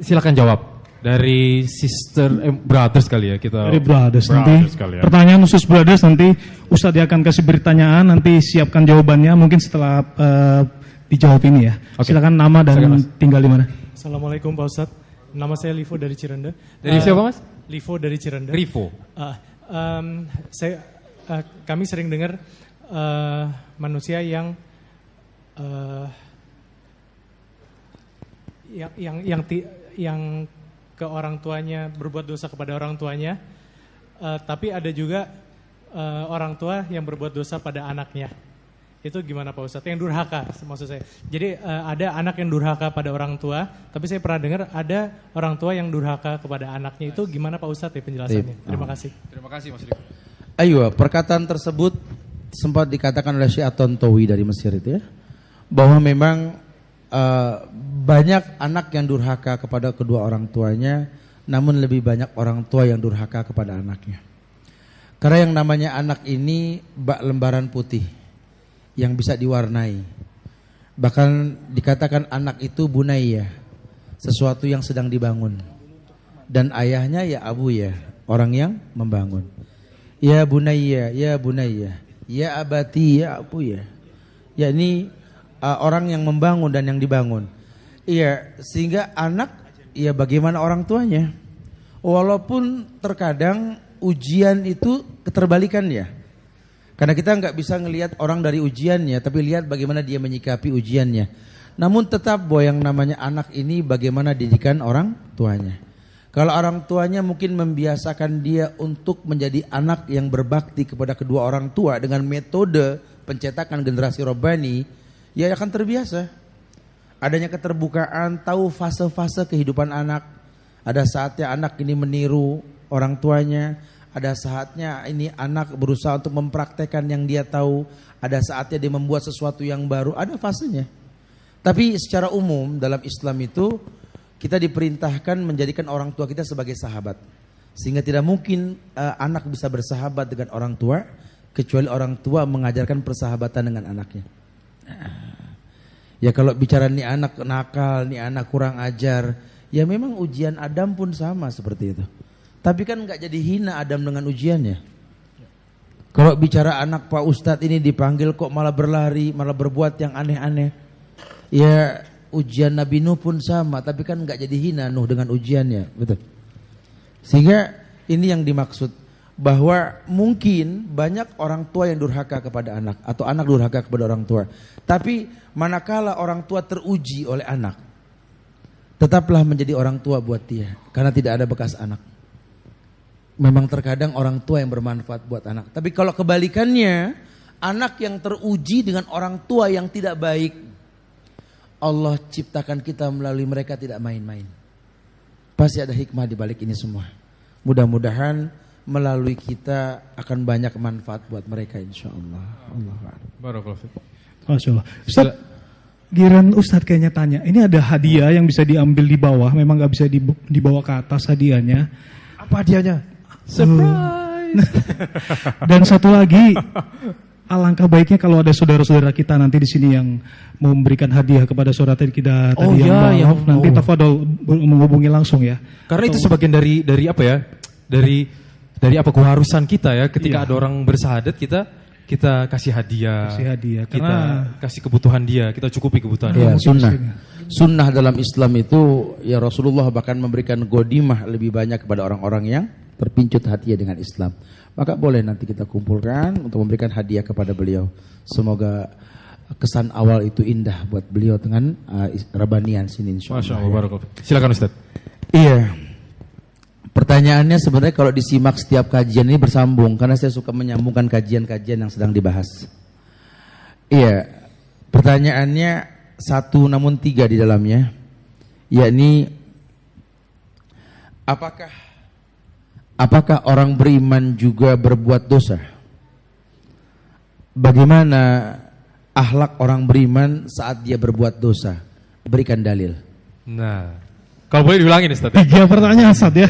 silakan jawab dari sister brothers kali ya kita. Dari brothers nanti. Ya. Pertanyaan khusus brothers nanti Ustadz akan kasih pertanyaan, nanti siapkan jawabannya mungkin setelah dijawab ini ya. Okay. Silakan nama dan tinggal di mana. Assalamualaikum Pak Ustadz. Nama saya Livo dari Cirende. Dari siapa Mas? Livo dari Cirende. Livo. Kami sering dengar manusia yang ke orang tuanya berbuat dosa kepada orang tuanya, tapi ada juga orang tua yang berbuat dosa pada anaknya. Itu gimana Pak Ustadz? Yang durhaka maksud saya. Jadi ada anak yang durhaka pada orang tua, tapi saya pernah dengar ada orang tua yang durhaka kepada anaknya. Itu gimana Pak Ustadz ya penjelasannya? Terima kasih. Terima kasih Mas Riko. Ayo, perkataan tersebut sempat dikatakan oleh Syekh At-Tantawi dari Mesir itu ya, bahwa memang banyak anak yang durhaka kepada kedua orang tuanya, namun lebih banyak orang tua yang durhaka kepada anaknya. Karena yang namanya anak ini bak lembaran putih yang bisa diwarnai. Bahkan dikatakan anak itu bunayya, sesuatu yang sedang dibangun. Dan ayahnya ya abu ya, orang yang membangun. Ya bunayya, ya bunayya, ya abati, ya abu ya. Ya ini orang yang membangun dan yang dibangun. Iya, sehingga anak ya bagaimana orang tuanya. Walaupun terkadang ujian itu keterbalikan ya. Karena kita nggak bisa ngelihat orang dari ujiannya, tapi lihat bagaimana dia menyikapi ujiannya. Namun tetap bahwa yang namanya anak ini bagaimana didikan orang tuanya. Kalau orang tuanya mungkin membiasakan dia untuk menjadi anak yang berbakti kepada kedua orang tua dengan metode pencetakan generasi robbani, ya akan terbiasa. Adanya keterbukaan, tahu fase-fase kehidupan anak. Ada saatnya anak ini meniru orang tuanya. Ada saatnya ini anak berusaha untuk mempraktekkan yang dia tahu. Ada saatnya dia membuat sesuatu yang baru. Ada fasenya. Tapi secara umum dalam Islam itu kita diperintahkan menjadikan orang tua kita sebagai sahabat. Sehingga tidak mungkin anak bisa bersahabat dengan orang tua kecuali orang tua mengajarkan persahabatan dengan anaknya. Ya kalau bicara nih anak nakal, nih anak kurang ajar, ya memang ujian Adam pun sama seperti itu. Tapi kan nggak jadi hina Adam dengan ujiannya. Kalau bicara anak Pak Ustadz ini dipanggil kok malah berlari, malah berbuat yang aneh-aneh. Ya ujian Nabi Nuh pun sama, tapi kan nggak jadi hina Nuh dengan ujiannya, betul. Sehingga ini yang dimaksud bahwa mungkin banyak orang tua yang durhaka kepada anak atau anak durhaka kepada orang tua. Tapi manakala orang tua teruji oleh anak, tetaplah menjadi orang tua buat dia karena tidak ada bekas anak. Memang terkadang orang tua yang bermanfaat buat anak. Tapi kalau kebalikannya, anak yang teruji dengan orang tua yang tidak baik, Allah ciptakan kita melalui mereka tidak main-main. Pasti ada hikmah di balik ini semua. Mudah-mudahan melalui kita akan banyak manfaat buat mereka insyaAllah. Masya Allah. Ustaz, giran Ustadz kayaknya tanya, ini ada hadiah yang bisa diambil di bawah, memang gak bisa dibawa ke atas hadiahnya. Apa hadiahnya? Surprise. Dan satu lagi, alangkah baiknya kalau ada saudara-saudara kita nanti di sini yang memberikan hadiah kepada saudara kita tadi nanti tafadhol menghubungi langsung ya. Karena itu sebagian dari apa ya? Dari dari apa keharusan kita ya ketika Iya. ada orang bersyahadat kita kasih hadiah. Kasih hadiah, Kita karena- kasih kebutuhan dia, kita cukupi kebutuhan Ya, dia. sunnah. Sunnah dalam Islam itu ya Rasulullah bahkan memberikan godimah lebih banyak kepada orang-orang yang terpincut hatinya dengan Islam. Maka boleh nanti kita kumpulkan untuk memberikan hadiah kepada beliau. Semoga kesan awal itu indah buat beliau dengan Rabanian sini Masya insyaallah. Allah, barakallah. Silakan Ustaz. Iya. Pertanyaannya sebenarnya kalau disimak setiap kajian ini bersambung karena saya suka menyambungkan kajian-kajian yang sedang dibahas. Iya. Pertanyaannya satu namun tiga di dalamnya, yakni apakah orang beriman juga berbuat dosa? Bagaimana akhlak orang beriman saat dia berbuat dosa? Berikan dalil. Nah, kalau boleh diulangin Ustaz. 3 pertanyaan Ustaz ya.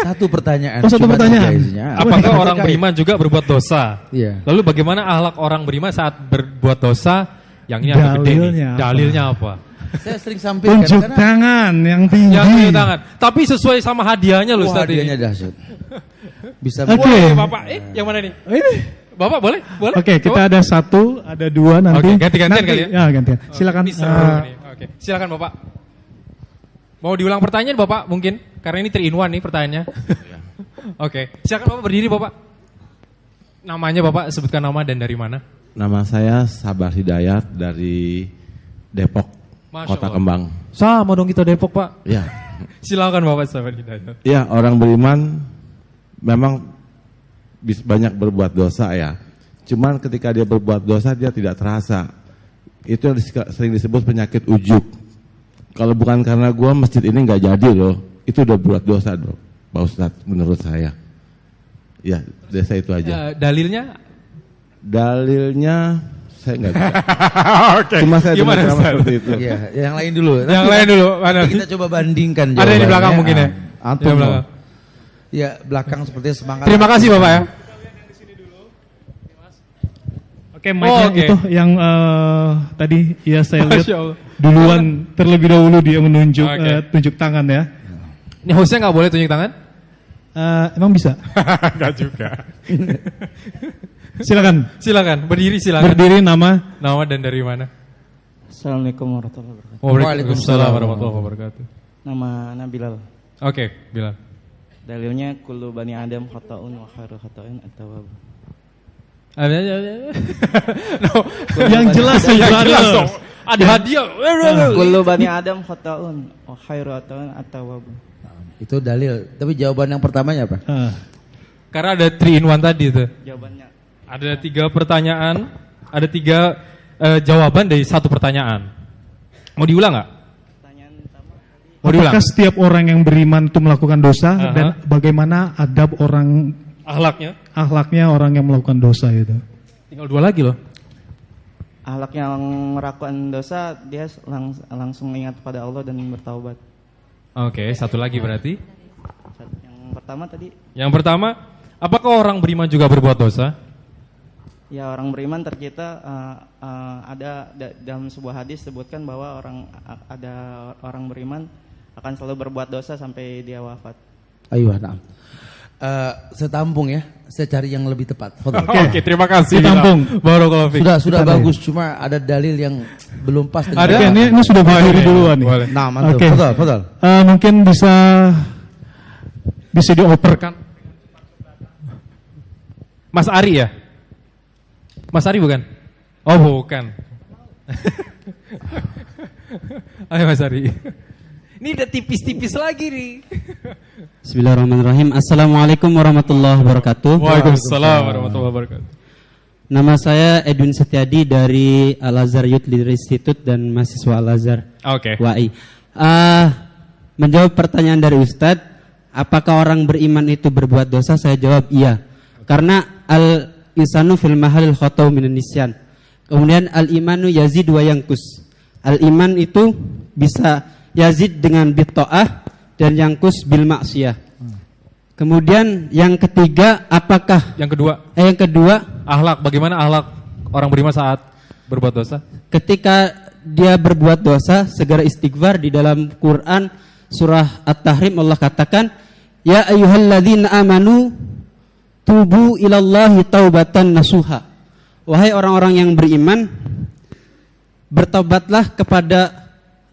Satu pertanyaan. Oh, satu cuma pertanyaan. tiga isinya. Apakah orang beriman juga berbuat dosa? Iya. Lalu bagaimana akhlak orang beriman saat berbuat dosa? Yang ini agak gede nih. Dalilnya apa? Dalilnya apa? Saya sering sampaikan Tunjuk karena tangan yang tinggi. Yang tunjuk tangan. Tapi sesuai sama hadiahnya loh Ustaz hadiahnya ini. dahsyat. Bisa Oke. Boleh, Bapak. Yang mana nih? Ini. Bapak boleh? Boleh? Oke, kita ada 1, ada 2 nanti. Oke, ganti-gantian Nanti- kali ya? Ya, gantian. Silakan. Ini seru nih. Oke, silakan Bapak. Mau diulang pertanyaan Bapak mungkin? Karena ini 3 in 1 nih pertanyaannya. Oke, silakan Bapak berdiri Bapak. Namanya Bapak, sebutkan nama dan dari mana? Nama saya Sabar Hidayat dari Depok, Masya Kota Allah. Kembang. Sama dong kita Depok Pak. Ya, Silakan Bapak Sabar Hidayat. ya orang beriman memang banyak berbuat dosa ya. Cuman ketika dia berbuat dosa dia tidak terasa. Itu yang sering disebut penyakit ujub. Kalau bukan karena gua masjid ini nggak jadi loh, itu udah buat dosa dong, Pak Ustadz menurut saya. Ya, desa itu aja. Dalilnya? Dalilnya saya nggak bisa. Oke. Cuma saya dengar Gimana ceramah Ustaz? seperti itu. Iya, yang lain dulu. Yang lain dulu. Mana? Kita coba bandingkan Ada yang di belakang jawabannya. mungkin ya? Antum. Yang belakang. Ya, belakang sepertinya semangat. Terima kasih Bapak ya. Oke, mic-nya Oke. itu yang tadi ya saya lihat Masya Allah. duluan terlebih dahulu dia menunjuk Oke. tunjuk tangan ya. Ini hostnya nggak boleh tunjuk tangan? Emang bisa? Nggak juga. Silakan. Silakan, berdiri silakan. Berdiri nama. Nama dan dari mana? Assalamualaikum warahmatullahi wabarakatuh. Waalaikumsalam warahmatullahi wabarakatuh. Nama Ana Bilal. Oke, Bilal. Dalilnya kullu bani Adam khata'un wa khairu khata'in at-tawwab. No. Yang jelas Yang ya, jelas dong. Ada hadiah. Kullu bani Adam khata'un wa khairu khata'in at-tawwab. Itu dalil. Tapi jawaban yang pertamanya apa? Karena ada 3 in 1 tadi itu. Jawabannya Ada 3 pertanyaan, ada 3 jawaban dari 1 pertanyaan. Mau diulang nggak? pertanyaan pertama tadi Mau diulang? Apakah setiap orang yang beriman itu melakukan dosa Aha. dan bagaimana adab orang Akhlaknya. akhlaknya orang yang melakukan dosa itu? Tinggal 2 lagi loh. akhlak yang melakukan dosa dia langsung ingat pada Allah dan bertaubat. Oke, 1 lagi berarti. Yang pertama tadi Yang pertama, apakah orang beriman juga berbuat dosa? ya orang beriman tercipta ada dalam sebuah hadis sebutkan bahwa ada orang beriman akan selalu berbuat dosa sampai dia wafat. Ayo, nah. Saya tampung ya. Saya cari yang lebih tepat. Fadhal. Oke, terima kasih. Ditampung. Barakallahu fiik. Sudah bagus, cuma ada dalil yang belum pas dengan Ada? Oke, jawaban. ini sudah berakhir duluan nih. Boleh. Nah, mantap. Oke. Fadhal. Mungkin bisa dioperkan. Mas Ari ya? Mas Ari bukan? Oh, bukan. Ayo Mas Ari. Ini udah tipis-tipis lagi nih. Bismillahirrahmanirrahim. Assalamualaikum warahmatullahi wabarakatuh. Waalaikumsalam warahmatullahi wabarakatuh. Nama saya Edwin Setiadi dari Al-Azhar Youth Leader Institute dan mahasiswa Al-Azhar Oke. WAI. Menjawab pertanyaan dari Ustadz, apakah orang beriman itu berbuat dosa? Saya jawab iya. Karena al-insanu fil mahalil khatau minan nisyan. Kemudian al-imanu yazid wa yankus. Al-iman itu bisa yazid dengan bitta'ah dan yankus bil maksiyah. Kemudian yang ketiga, apakah Yang kedua, yang kedua, akhlak. Bagaimana akhlak orang beriman saat berbuat dosa? ketika dia berbuat dosa segera istighfar. Di dalam Quran surah At-Tahrim Allah katakan, ya ayyuhalladzina amanu tubu ilallahi taubatan nasuha. Wahai orang-orang yang beriman, bertobatlah kepada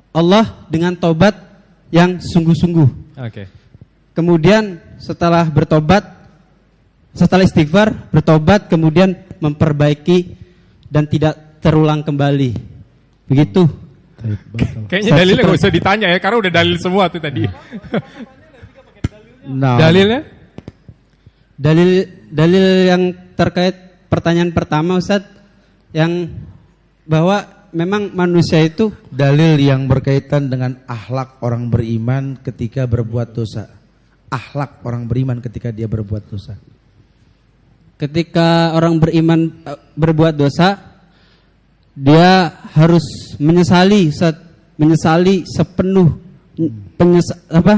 Allah dengan taubat yang sungguh-sungguh. Oke. Kemudian setelah bertobat, setelah istighfar, bertobat, kemudian memperbaiki dan tidak terulang kembali. Begitu. Kayaknya dalilnya nggak usah ditanya ya, karena udah dalil semua tuh tadi. Nah, Dalilnya? Dalil yang terkait pertanyaan pertama, Ustadz, yang bahwa memang manusia itu dalil yang berkaitan dengan akhlak orang beriman ketika berbuat dosa. Akhlak orang beriman ketika dia berbuat dosa. ketika orang beriman berbuat dosa, dia harus menyesali sepenuh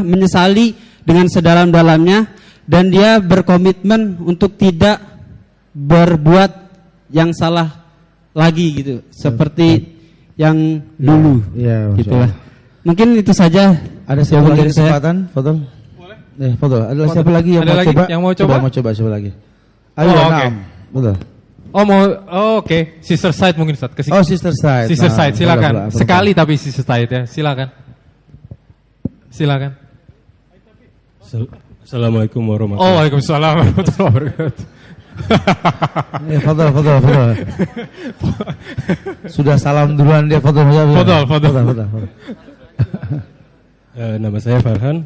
menyesali dengan sedalam-dalamnya, dan dia berkomitmen untuk tidak berbuat yang salah lagi gitu, seperti yang dulu. Ya, gitulah. Mungkin itu saja. Ada siapa lagi kesempatan? Fadol. Boleh. Fadol. Ada siapa lagi yang mau coba? Yang mau coba? Mau coba siapa lagi? Ayo, okay. Betul. Oke. Sister side mungkin Ustaz. Sister side. Sister side, silakan. Boleh. Sekali tapi sister side ya, silakan. Assalamualaikum warahmatullahi wabarakatuh. Waalaikumsalam warahmatullahi wabarakatuh. Fadol. Sudah salam duluan dia, Fadol. Nama saya Farhan.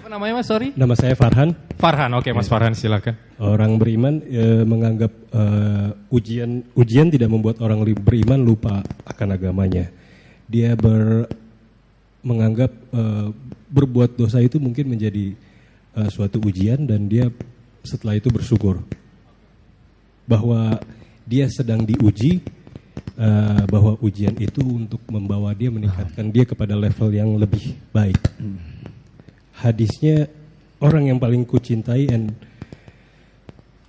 Apa namanya Mas? Sorry. Nama saya Farhan. Farhan, oke Mas Farhan silakan. Orang beriman menganggap ujian tidak membuat orang beriman lupa akan agamanya. Dia menganggap berbuat dosa itu mungkin menjadi suatu ujian, dan dia setelah itu bersyukur bahwa dia sedang diuji, bahwa ujian itu untuk membawa dia, meningkatkan dia kepada level yang lebih baik. Hadisnya, orang yang paling kucintai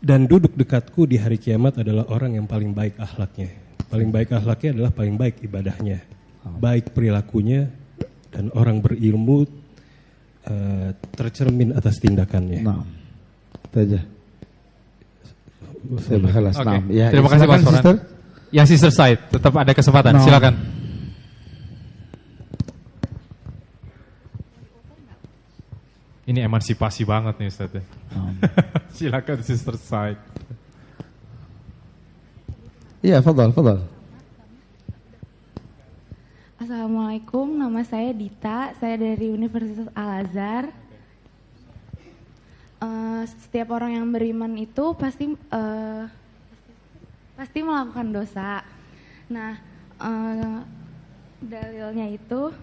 dan duduk dekatku di hari kiamat adalah orang yang paling baik akhlaknya. Paling baik akhlaknya adalah paling baik ibadahnya, baik perilakunya, dan orang berilmu tercermin atas tindakannya. Nah, itu aja. Saya bakal senam. Ya, terima kasih Mas Farhan. Sister. Yang sister side tetap ada kesempatan, silakan. Ini emansipasi banget nih Ustaz. Silakan sister side. Iya, fadal. Assalamualaikum, nama saya Dita, saya dari Universitas Al-Azhar. Setiap orang yang beriman itu pasti melakukan dosa. Nah, dalilnya itu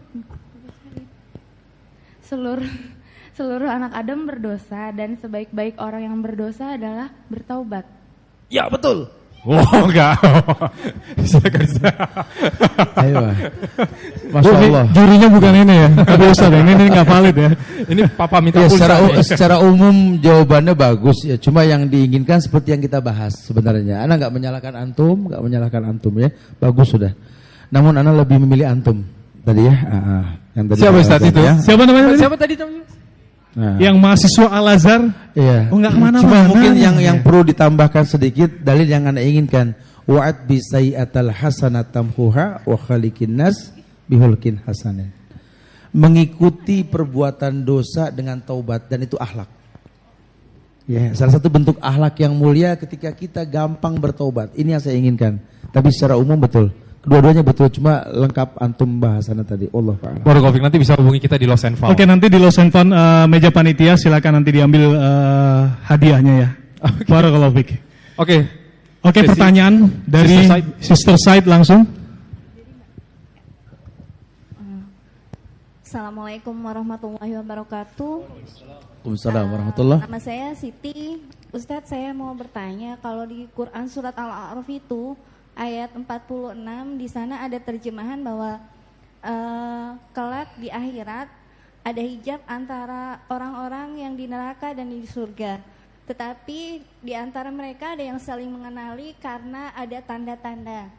seluruh anak Adam berdosa, dan sebaik-baik orang yang berdosa adalah bertaubat. Ya, betul. Enggak. Silakan. Ayo. Masya Allah. Jurinya bukan ini ya. Tapi Ustaz, ini nggak valid ya. Ini Papa minta Ya, pulsa. secara umum jawabannya bagus ya. Cuma yang diinginkan seperti yang kita bahas sebenarnya. Ana nggak menyalahkan antum ya. Bagus sudah. Namun Ana lebih memilih antum tadi ya. Yang tadi Siapa Ustaz itu? Ya. Siapa namanya? Siapa tadi namanya? Nah. Yang mahasiswa Al-Azhar. Iya. Oh, nggak kemana-mana. Cuma mungkin yang perlu ditambahkan sedikit dalil yang Anda inginkan. Wa'ad bi sayyi'atal hasanat tamhuha wa khaliqin nas bihulkin hasanin. Mengikuti perbuatan dosa dengan taubat, dan itu akhlak. Ya, salah satu bentuk akhlak yang mulia ketika kita gampang bertaubat. Ini yang saya inginkan. Tapi secara umum betul. Kedua-duanya betul, cuma lengkap antum bahasannya tadi. Allah ta'ala. Barakallahu nanti bisa hubungi kita di Los Angeles. Oke, nanti di Los Angeles meja panitia silakan nanti diambil hadiahnya ya. Barakallahu fiik. Oke, pertanyaan dari Sister Side langsung. Assalamualaikum warahmatullahi wabarakatuh. Waalaikumsalam warahmatullahi. Nama saya Siti. Ustadz, saya mau bertanya, kalau di Quran surat Al-A'raf itu ayat 46, di sana ada terjemahan bahwa kelak di akhirat ada hijab antara orang-orang yang di neraka dan di surga. Tetapi di antara mereka ada yang saling mengenali karena ada tanda-tanda.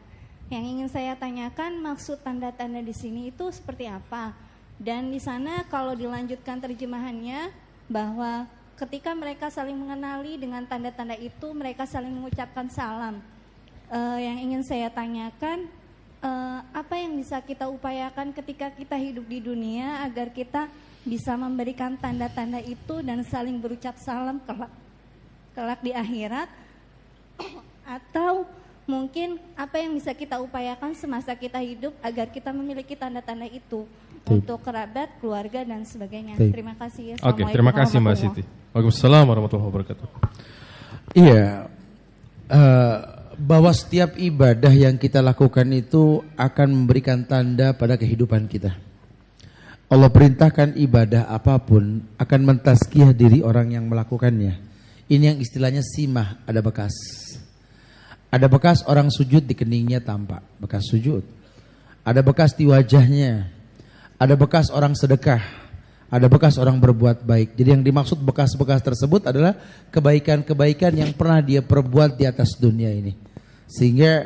Yang ingin saya tanyakan, maksud tanda-tanda di sini itu seperti apa? Dan di sana kalau dilanjutkan terjemahannya bahwa ketika mereka saling mengenali dengan tanda-tanda itu, mereka saling mengucapkan salam. Yang ingin saya tanyakan, apa yang bisa kita upayakan ketika kita hidup di dunia agar kita bisa memberikan tanda-tanda itu dan saling berucap salam kelak di akhirat? Atau mungkin apa yang bisa kita upayakan semasa kita hidup agar kita memiliki tanda-tanda itu untuk kerabat, keluarga dan sebagainya. Terima kasih. Oke, terima kasih Mbak Siti. Waalaikumsalam warahmatullahi wabarakatuh. Iya, bahwa setiap ibadah yang kita lakukan itu akan memberikan tanda pada kehidupan kita. Allah perintahkan ibadah apapun akan mentazkiyah diri orang yang melakukannya. Ini yang istilahnya simah, ada bekas. Ada bekas orang sujud di keningnya tampak, bekas sujud. Ada bekas di wajahnya. Ada bekas orang sedekah. Ada bekas orang berbuat baik. Jadi yang dimaksud bekas-bekas tersebut adalah kebaikan-kebaikan yang pernah dia perbuat di atas dunia ini. Sehingga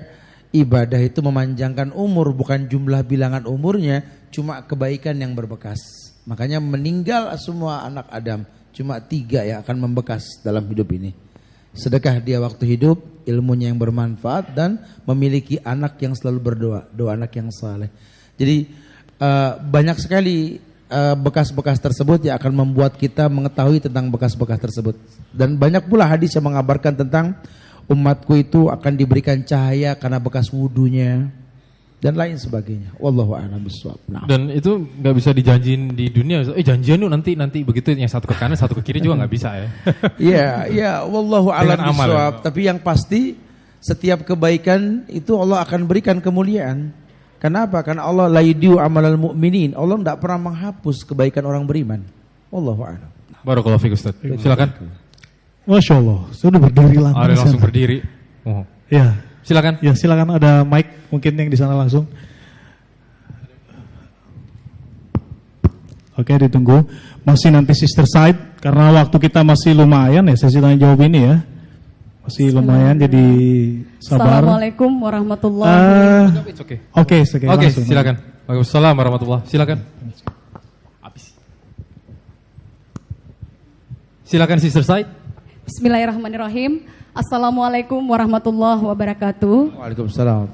ibadah itu memanjangkan umur, bukan jumlah bilangan umurnya, cuma kebaikan yang berbekas. Makanya meninggal semua anak Adam, cuma 3 yang akan membekas dalam hidup ini. Sedekah dia waktu hidup, ilmunya yang bermanfaat, dan memiliki anak yang selalu berdoa, doa anak yang saleh. Jadi banyak sekali bekas-bekas tersebut yang akan membuat kita mengetahui tentang bekas-bekas tersebut. Dan banyak pula hadis yang mengabarkan tentang umatku itu akan diberikan cahaya karena bekas wudunya dan lain sebagainya. Wallahu a'lam bishawab. Nah. Dan itu nggak bisa dijanjiin di dunia. Janjian lu nanti begitu, yang satu ke kanan, satu ke kiri juga nggak bisa ya. Iya, wallahu a'lam bishawab. Tapi yang pasti setiap kebaikan itu Allah akan berikan kemuliaan. Kenapa? Karena Allah la yudiu amalal mu'minin. Allah tidak pernah menghapus kebaikan orang beriman. Wallahu a'lam. Barakallahu fiik Ustaz. Silakan. Masya Allah, sudah berdiri langsung. Ada langsung berdiri. Oh. Ya, silakan. Ya, silakan, ada mic mungkin yang di sana langsung. Oke, ditunggu. Masih nanti sister side karena waktu kita masih lumayan ya sesi tanya jawab ini ya. Masih lumayan, jadi sabar. Assalamualaikum warahmatullahi wabarakatuh. Oke, silakan. Waalaikumsalam warahmatullahi. Silakan. Silakan sister side. Bismillahirrahmanirrahim. Assalamualaikum warahmatullahi wabarakatuh. Waalaikumsalam.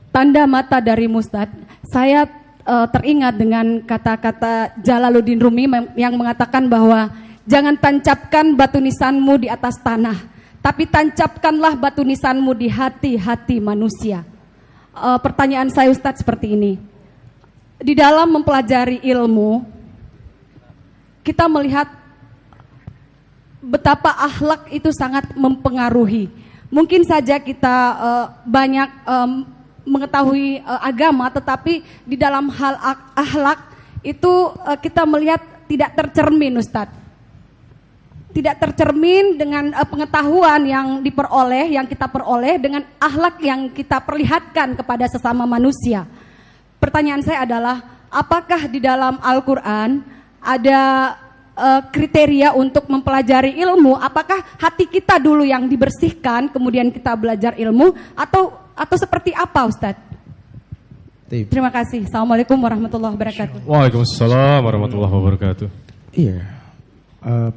Tanda mata dari Mustad. Saya teringat dengan kata-kata Jalaluddin Rumi yang mengatakan bahwa jangan tancapkan batu nisanmu di atas tanah, tapi tancapkanlah batu nisanmu di hati-hati manusia. Pertanyaan saya Ustadz seperti ini. Di dalam mempelajari ilmu, kita melihat betapa akhlak itu sangat mempengaruhi. Mungkin saja kita banyak mengetahui agama, tetapi di dalam hal akhlak itu kita melihat tidak tercermin, Ustadz. Tidak tercermin dengan pengetahuan yang diperoleh, yang kita peroleh, dengan akhlak yang kita perlihatkan kepada sesama manusia. Pertanyaan saya adalah, apakah di dalam Al-Quran ada kriteria untuk mempelajari ilmu? Apakah hati kita dulu yang dibersihkan, kemudian kita belajar ilmu, atau seperti apa, Ustadz? Terima kasih. Assalamualaikum warahmatullahi wabarakatuh. Waalaikumsalam warahmatullahi wabarakatuh. Iya.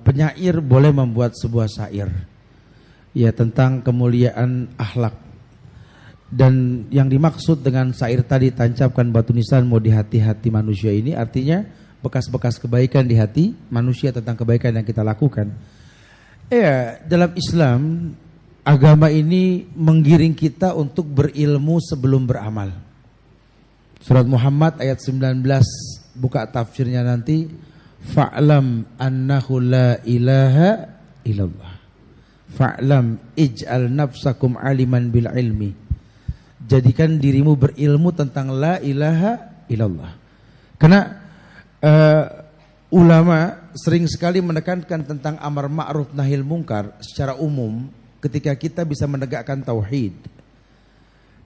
Penyair boleh membuat sebuah syair ya tentang kemuliaan akhlak, dan yang dimaksud dengan syair tadi, tancapkan batu nisanmu di hati-hati manusia, ini artinya bekas-bekas kebaikan di hati manusia tentang kebaikan yang kita lakukan. Ya, dalam Islam agama ini menggiring kita untuk berilmu sebelum beramal. Surat Muhammad ayat 19, buka tafsirnya nanti. Fa'lam annahu la ilaha illallah. Fa'lam ij'al nafsakum aliman bil ilmi. Jadikan dirimu berilmu tentang la ilaha illallah. Karena ulama sering sekali menekankan tentang amar ma'ruf nahil mungkar secara umum ketika kita bisa menegakkan tauhid.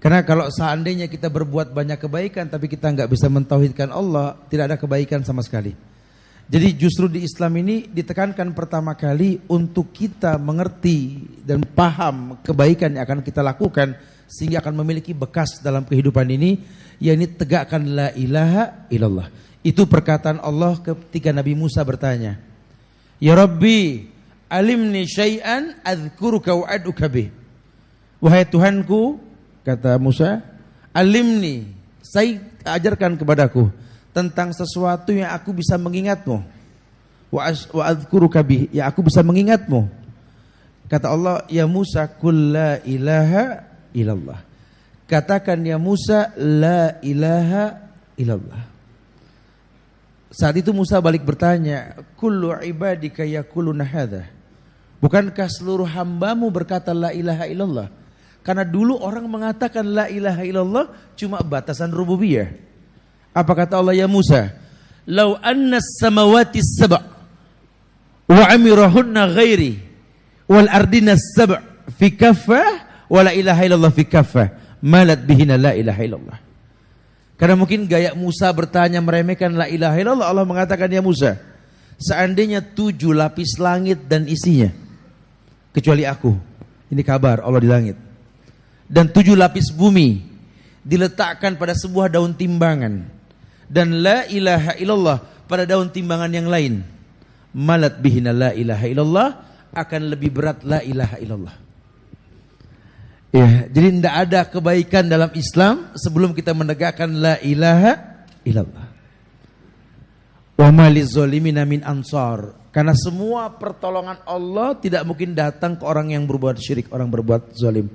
Karena kalau seandainya kita berbuat banyak kebaikan tapi kita nggak bisa mentauhidkan Allah, tidak ada kebaikan sama sekali. Jadi justru di Islam ini ditekankan pertama kali untuk kita mengerti dan paham kebaikan yang akan kita lakukan sehingga akan memiliki bekas dalam kehidupan ini, yakni tegakkan la ilaha illallah. Itu perkataan Allah ketika Nabi Musa bertanya, Ya Rabbi, alimni syai'an adzkuruka wa ad'uka bih. Wahai Tuhanku, kata Musa, alimni, ajarkan kepadaku tentang sesuatu yang aku bisa mengingatmu. Wa adzkuruka bih, ya aku bisa mengingatmu. Kata Allah, ya Musa, qul la ilaha illallah. Katakan ya Musa, la ilaha illallah. Saat itu Musa balik bertanya, kullu ibadika yaquluna hadza. Bukankah seluruh hambamu berkata la ilaha illallah? Karena dulu orang mengatakan la ilaha illallah cuma batasan rububiyah. Apa kata Allah, ya Musa? Lau anna samawati sab' wa amirahunna ghairi wal ardina sab' fi kaffah wa la ilaha illallah fi kaffah malat bihina la ilaha illallah. Karena mungkin gaya Musa bertanya meremehkan la ilaha illallah, Allah mengatakan, ya Musa, seandainya 7 lapis langit dan isinya kecuali aku, ini kabar Allah di langit, dan 7 lapis bumi diletakkan pada sebuah daun timbangan, dan la ilaha illallah pada daun timbangan yang lain, malat bihina la ilaha illallah, akan lebih berat la ilaha illallah. Ya, jadi tidak ada kebaikan dalam Islam sebelum kita menegakkan la ilaha illallah. Wa ma lizzalimin min ansar. Karena semua pertolongan Allah tidak mungkin datang ke orang yang berbuat syirik, orang berbuat zalim.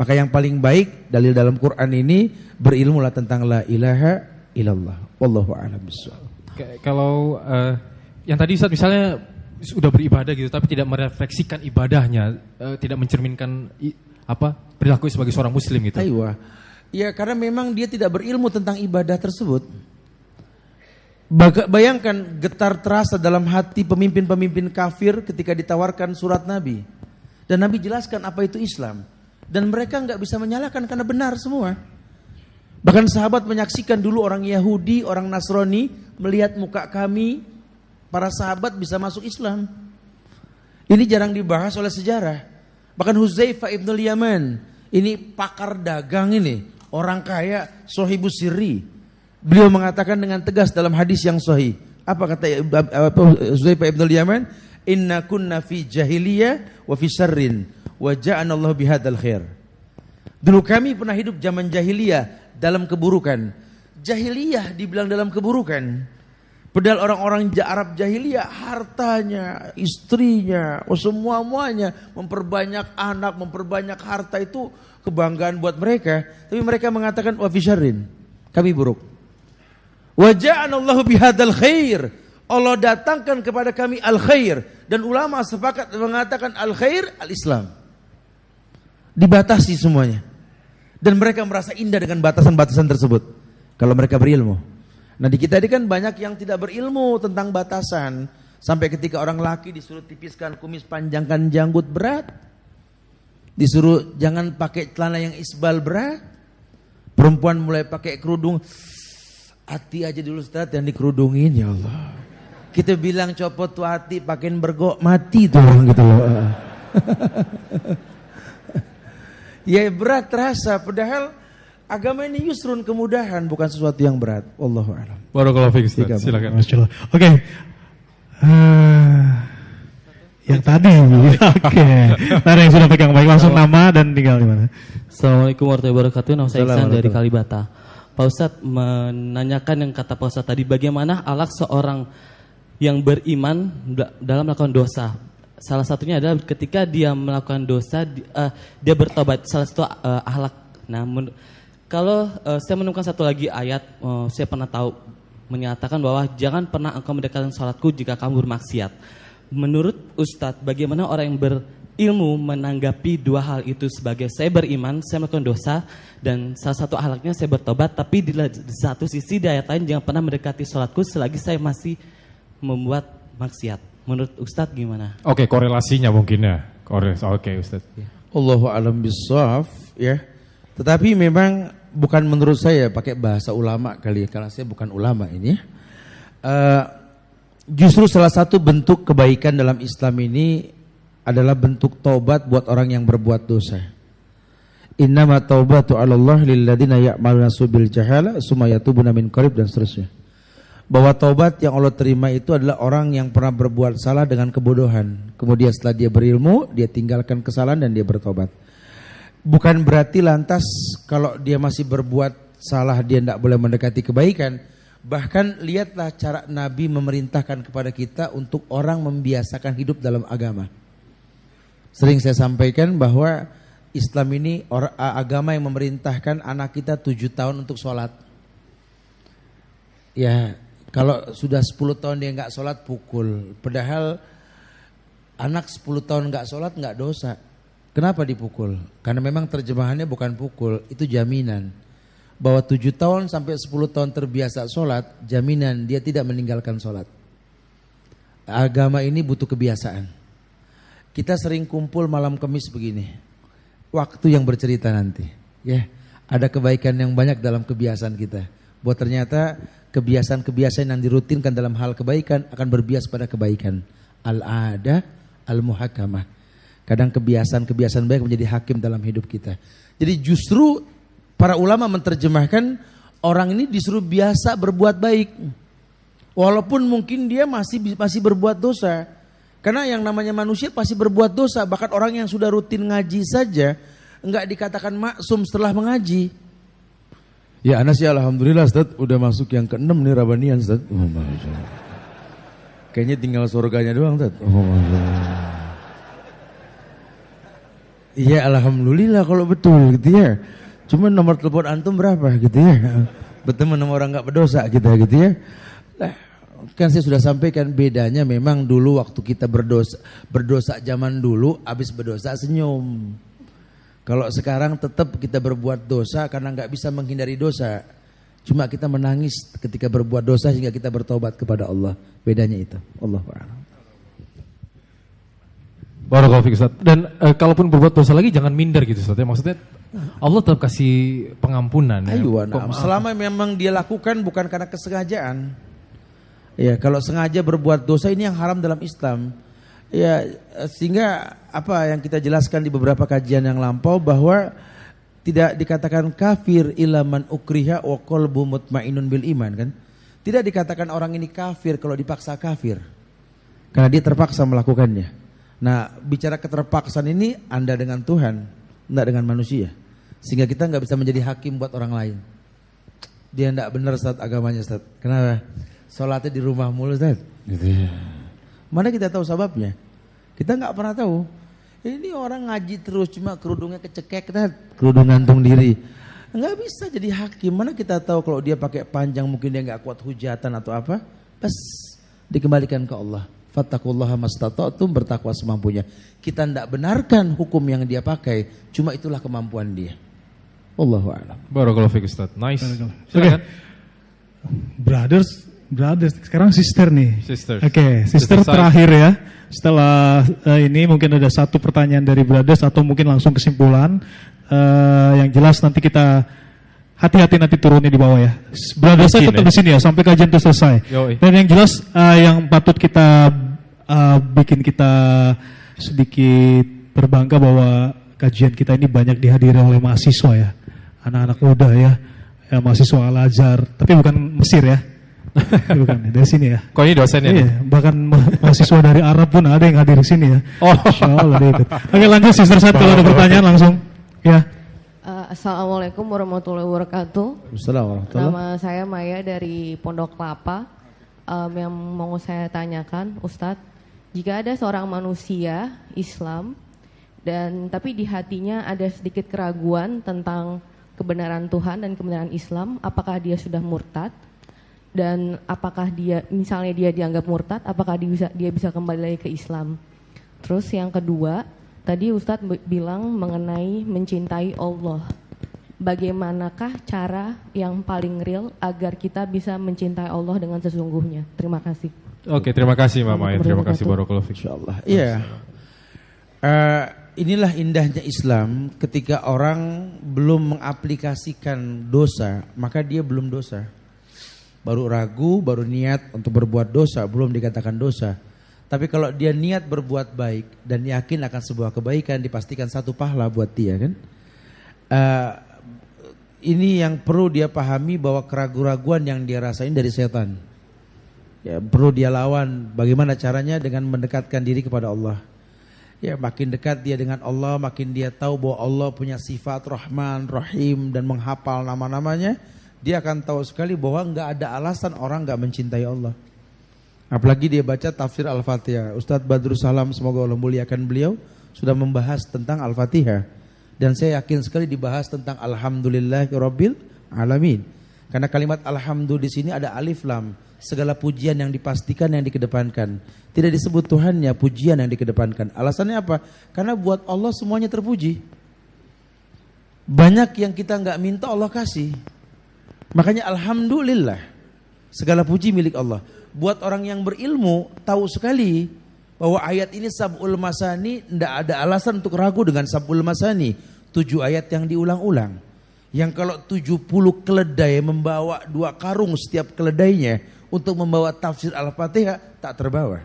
Maka yang paling baik dalil dalam Quran ini, berilmulah tentang la ilaha illallah. Wallahu a'lam bishawab. Kalau yang tadi Ustaz misalnya sudah beribadah gitu tapi tidak merefleksikan ibadahnya, tidak mencerminkan perilaku sebagai seorang muslim gitu. Aywa. Ya, karena memang dia tidak berilmu tentang ibadah tersebut. Bayangkan getar terasa dalam hati pemimpin-pemimpin kafir ketika ditawarkan surat Nabi. Dan Nabi jelaskan apa itu Islam. Dan mereka nggak bisa menyalahkan karena benar semua. Bahkan sahabat menyaksikan dulu orang Yahudi, orang Nasrani melihat muka kami, para sahabat bisa masuk Islam. Ini jarang dibahas oleh sejarah. Bahkan Huzaifah ibn Yaman, ini pakar dagang ini, orang kaya, sohibus sirri. Beliau mengatakan dengan tegas dalam hadis yang sahih. Apa kata Huzaifah ibn Yaman? Inna kunna fi jahiliyah wa fi syarrin wa ja'ana Allah bihadzal khair. Dulu kami pernah hidup zaman jahiliyah dalam keburukan. Jahiliyah dibilang dalam keburukan. Padahal orang-orang Arab jahiliyah hartanya, istrinya, semuanya memperbanyak anak, memperbanyak harta itu kebanggaan buat mereka. Tapi mereka mengatakan wa fi syarrin, kami buruk. Wa ja'anallahu bihadzal khair. Allah datangkan kepada kami al-khair, dan ulama sepakat mengatakan al-khair al-Islam. Dibatasi semuanya. Dan mereka merasa indah dengan batasan-batasan tersebut kalau mereka berilmu. Nah, di kita ini kan banyak yang tidak berilmu tentang batasan. Sampai ketika orang laki disuruh tipiskan kumis, panjangkan janggut, berat. Disuruh jangan pakai celana yang isbal, berat. Perempuan mulai pakai kerudung, hati aja dulu Ustaz yang dikerudungin, ya Allah. Kita bilang copot tuh hati, pakein bergok, mati tuh orang gitu loh. Ya berat terasa, padahal agama ini yusrun, kemudahan, bukan sesuatu yang berat. Wallahu a'lam. Barakallahu fiik Ustaz. Silakan. Oke. Yang tadi. Oke. Ada yang sudah pegang baik, langsung nama dan tinggal di mana. Assalamualaikum warahmatullahi wabarakatuh. Nama saya Iksan dari Kalibata. Pak Ustadz menanyakan yang kata Pak Ustadz tadi, bagaimana akhlak seorang yang beriman dalam melakukan dosa. Salah satunya adalah ketika dia melakukan dosa, dia bertobat. Salah satu akhlak. Nah, kalau saya menemukan satu lagi ayat, saya pernah tahu menyatakan bahwa jangan pernah engkau mendekatkan salatku jika kamu bermaksiat. Menurut Ustadz, bagaimana orang yang berilmu menanggapi dua hal itu sebagai saya beriman, saya melakukan dosa, dan salah satu akhlaknya saya bertobat, tapi di satu sisi di ayat lain jangan pernah mendekati salatku selagi saya masih membuat maksiat. Menurut Ustadz gimana? Oke, korelasinya mungkin ya. Oke, Ustadz. Allahu a'lam bishawab, ya. Tetapi memang bukan menurut saya, pakai bahasa ulama kali ya, karena saya bukan ulama ini. Justru salah satu bentuk kebaikan dalam Islam ini adalah bentuk taubat buat orang yang berbuat dosa. Innama taubatu 'alallah lilladzina ya'maluna subil jahala summa yatubuna min qarib, dan seterusnya. bahwa taubat yang Allah terima itu adalah orang yang pernah berbuat salah dengan kebodohan. Kemudian setelah dia berilmu, dia tinggalkan kesalahan dan dia bertobat. Bukan berarti lantas kalau dia masih berbuat salah dia tidak boleh mendekati kebaikan. Bahkan lihatlah cara Nabi memerintahkan kepada kita untuk orang membiasakan hidup dalam agama. Sering saya sampaikan bahwa Islam ini agama yang memerintahkan anak kita 7 tahun untuk sholat. Ya, kalau sudah 10 tahun dia nggak sholat pukul. Padahal anak 10 tahun nggak sholat nggak dosa. Kenapa dipukul? Karena memang terjemahannya bukan pukul, itu jaminan. Bahwa 7 tahun sampai 10 tahun terbiasa sholat, jaminan dia tidak meninggalkan sholat. Agama ini butuh kebiasaan. Kita sering kumpul malam Kamis begini. Waktu yang bercerita nanti. Ya, ada kebaikan yang banyak dalam kebiasaan kita. Bahwa ternyata kebiasaan-kebiasaan yang dirutinkan dalam hal kebaikan akan berbias pada kebaikan. Al-ada, al-muhakamah. Kadang kebiasaan-kebiasaan baik menjadi hakim dalam hidup kita. Jadi justru para ulama menerjemahkan orang ini disuruh biasa berbuat baik. Walaupun mungkin dia masih berbuat dosa. Karena yang namanya manusia pasti berbuat dosa. Bahkan orang yang sudah rutin ngaji saja enggak dikatakan maksum setelah mengaji. Ya anak sih alhamdulillah Ustaz udah masuk yang ke-6 nih Rabanian Ustaz. Oh, kayaknya tinggal surganya doang Ustaz. Oh, iya alhamdulillah kalau betul gitu ya. Cuma nomor telepon antum berapa gitu ya. Bertemu sama orang gak berdosa kita gitu ya. Nah, kan saya sudah sampaikan bedanya memang dulu waktu kita berdosa zaman dulu habis berdosa senyum. Kalau sekarang tetap kita berbuat dosa karena nggak bisa menghindari dosa. Cuma kita menangis ketika berbuat dosa sehingga kita bertobat kepada Allah. Bedanya itu. Allah a'lam. Barakallahu fiik Ustaz. Dan kalaupun berbuat dosa lagi jangan minder gitu Ustaz. Maksudnya Allah tetap kasih pengampunan. Ayuh, nah, selama memang dia lakukan bukan karena kesengajaan. Ya, kalau sengaja berbuat dosa ini yang haram dalam Islam. Ya, sehingga apa yang kita jelaskan di beberapa kajian yang lampau bahwa tidak dikatakan kafir illa man ukriha wa qalbu mutmainnun bil iman kan? Tidak dikatakan orang ini kafir kalau dipaksa kafir. Karena dia terpaksa melakukannya. Nah, bicara keterpaksaan ini Anda dengan Tuhan, enggak dengan manusia. Sehingga kita enggak bisa menjadi hakim buat orang lain. Dia enggak benar Ustaz agamanya Ustaz. Kenapa? Salatnya di rumah mulu Ustaz. Gitu ya. Mana kita tahu sebabnya? Kita nggak pernah tahu. Ini orang ngaji terus cuma kerudungnya kecekek, kerudung gantung diri. Nggak bisa jadi hakim. Mana kita tahu kalau dia pakai panjang mungkin dia nggak kuat hujatan atau apa? Pas dikembalikan ke Allah. Fattaqullaha mastata'tum, bertakwa semampunya. Kita tidak benarkan hukum yang dia pakai, cuma itulah kemampuan dia. Wallahu a'lam. Barakallahu fiik Ustaz. Nice. Silakan. Brothers, sekarang sister nih. Oke, sister terakhir ya. Setelah ini mungkin ada satu pertanyaan dari brothers atau mungkin langsung kesimpulan. Yang jelas nanti kita hati-hati nanti turunnya di bawah ya. Brothers saya tetap di sini ya sampai kajian itu selesai. Dan yang jelas yang patut kita bikin kita sedikit berbangga bahwa kajian kita ini banyak dihadiri oleh mahasiswa ya. Anak-anak muda ya mahasiswa Al-Azhar, tapi bukan Mesir ya. Bukan, dari sini ya. Kok ini dosennya? Iya, bahkan mahasiswa dari Arab pun ada yang hadir di sini ya. Oh, insyaallah dia ikut. Oke, lanjut sister satu kalau ada pertanyaan langsung. Ya. Assalamualaikum warahmatullahi wabarakatuh. Assalamualaikum. Nama saya Maya dari Pondok Kelapa. Yang mau saya tanyakan, Ustadz, jika ada seorang manusia Islam dan tapi di hatinya ada sedikit keraguan tentang kebenaran Tuhan dan kebenaran Islam, apakah dia sudah murtad? Dan apakah dia, misalnya dia dianggap murtad, apakah dia bisa kembali lagi ke Islam? Terus yang kedua, tadi Ustadz bilang mengenai mencintai Allah. Bagaimanakah cara yang paling real agar kita bisa mencintai Allah dengan sesungguhnya? Terima kasih. Oke, terima kasih Mbak Maya. Terima kasih barakallahu fiik. Insyaallah. Iya. Inilah indahnya Islam, ketika orang belum mengaplikasikan dosa, maka dia belum dosa. Baru ragu, baru niat untuk berbuat dosa, belum dikatakan dosa. Tapi kalau dia niat berbuat baik dan yakin akan sebuah kebaikan, dipastikan satu pahala buat dia kan. Ini yang perlu dia pahami bahwa keraguan-raguan yang dia rasain dari setan. Ya, perlu dia lawan. Bagaimana caranya? Dengan mendekatkan diri kepada Allah. Ya, makin dekat dia dengan Allah, makin dia tahu bahwa Allah punya sifat Rahman, Rahim, dan menghafal nama-namanya, dia akan tahu sekali bahwa nggak ada alasan orang nggak mencintai Allah. Apalagi dia baca tafsir Al-Fatihah. Ustadz Badrus Salam, semoga Allah muliakan beliau, sudah membahas tentang Al-Fatihah. Dan saya yakin sekali dibahas tentang Alhamdulillahirabbil alamin. Karena kalimat alhamdu di sini ada alif lam. Segala pujian yang dipastikan, yang dikedepankan. Tidak disebut Tuhannya, pujian yang dikedepankan. Alasannya apa? Karena buat Allah semuanya terpuji. Banyak yang kita nggak minta Allah kasih. Makanya alhamdulillah, segala puji milik Allah. Buat orang yang berilmu tahu sekali bahwa ayat ini sab'ul masani, tidak ada alasan untuk ragu dengan sab'ul masani. 7 ayat yang diulang-ulang. Yang kalau 70 keledai membawa 2 karung setiap keledainya untuk membawa tafsir Al-Fatihah, tak terbawa.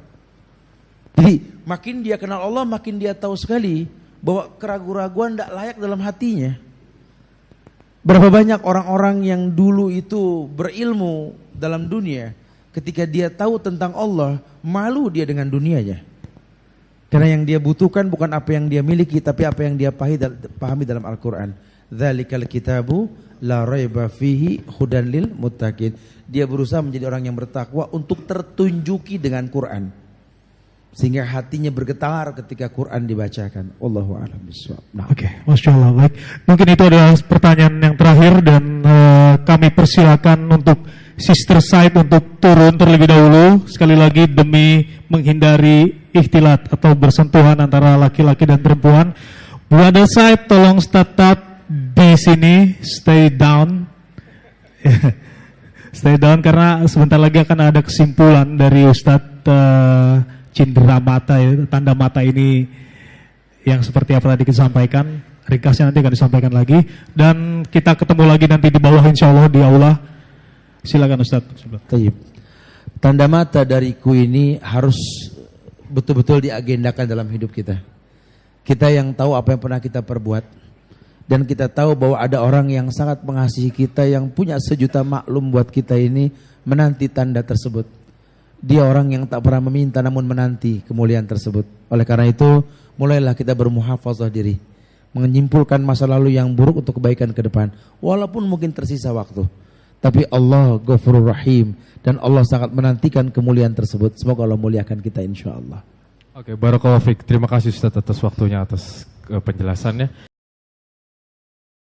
Jadi makin dia kenal Allah, makin dia tahu sekali bahwa keraguan-raguan tidak layak dalam hatinya. Berapa banyak orang-orang yang dulu itu berilmu dalam dunia, ketika dia tahu tentang Allah, malu dia dengan dunianya. Karena yang dia butuhkan bukan apa yang dia miliki, tapi apa yang dia pahami dalam Al-Quran. Dzalikal kitabu la raiba fihi hudan lil muttaqin. Dia berusaha menjadi orang yang bertakwa untuk tertunjuki dengan Quran, sehingga hatinya bergetar ketika Quran dibacakan. Wallahu a'lam bishawab. Nah. Oke, Masya Allah. Baik. Mungkin itu adalah pertanyaan yang terakhir dan kami persilakan untuk Sister Said untuk turun terlebih dahulu. Sekali lagi demi menghindari ikhtilat atau bersentuhan antara laki-laki dan perempuan. Brother Said, tolong tetap di sini, stay down. Stay down karena sebentar lagi akan ada kesimpulan dari Ustadz Cindera Mata, ya, tanda mata ini yang seperti apa tadi disampaikan. Ringkasnya nanti akan disampaikan lagi dan kita ketemu lagi nanti di bawah insya Allah di aula. Silakan Ustadz. Tayyib. Tanda mata dariku ini harus betul-betul diagendakan dalam hidup kita. Kita yang tahu apa yang pernah kita perbuat. Dan kita tahu bahwa ada orang yang sangat mengasihi kita, yang punya sejuta maklum buat kita ini, menanti tanda tersebut. Dia orang yang tak pernah meminta namun menanti kemuliaan tersebut. Oleh karena itu, mulailah kita bermuhafazah diri, menyimpulkan masa lalu yang buruk untuk kebaikan ke depan. Walaupun mungkin tersisa waktu. Tapi Allah Ghafurur Rahim, dan Allah sangat menantikan kemuliaan tersebut. Semoga Allah muliakan kita insya Allah. Oke, barakallahu fiik. Terima kasih Ustaz atas waktunya, atas penjelasannya.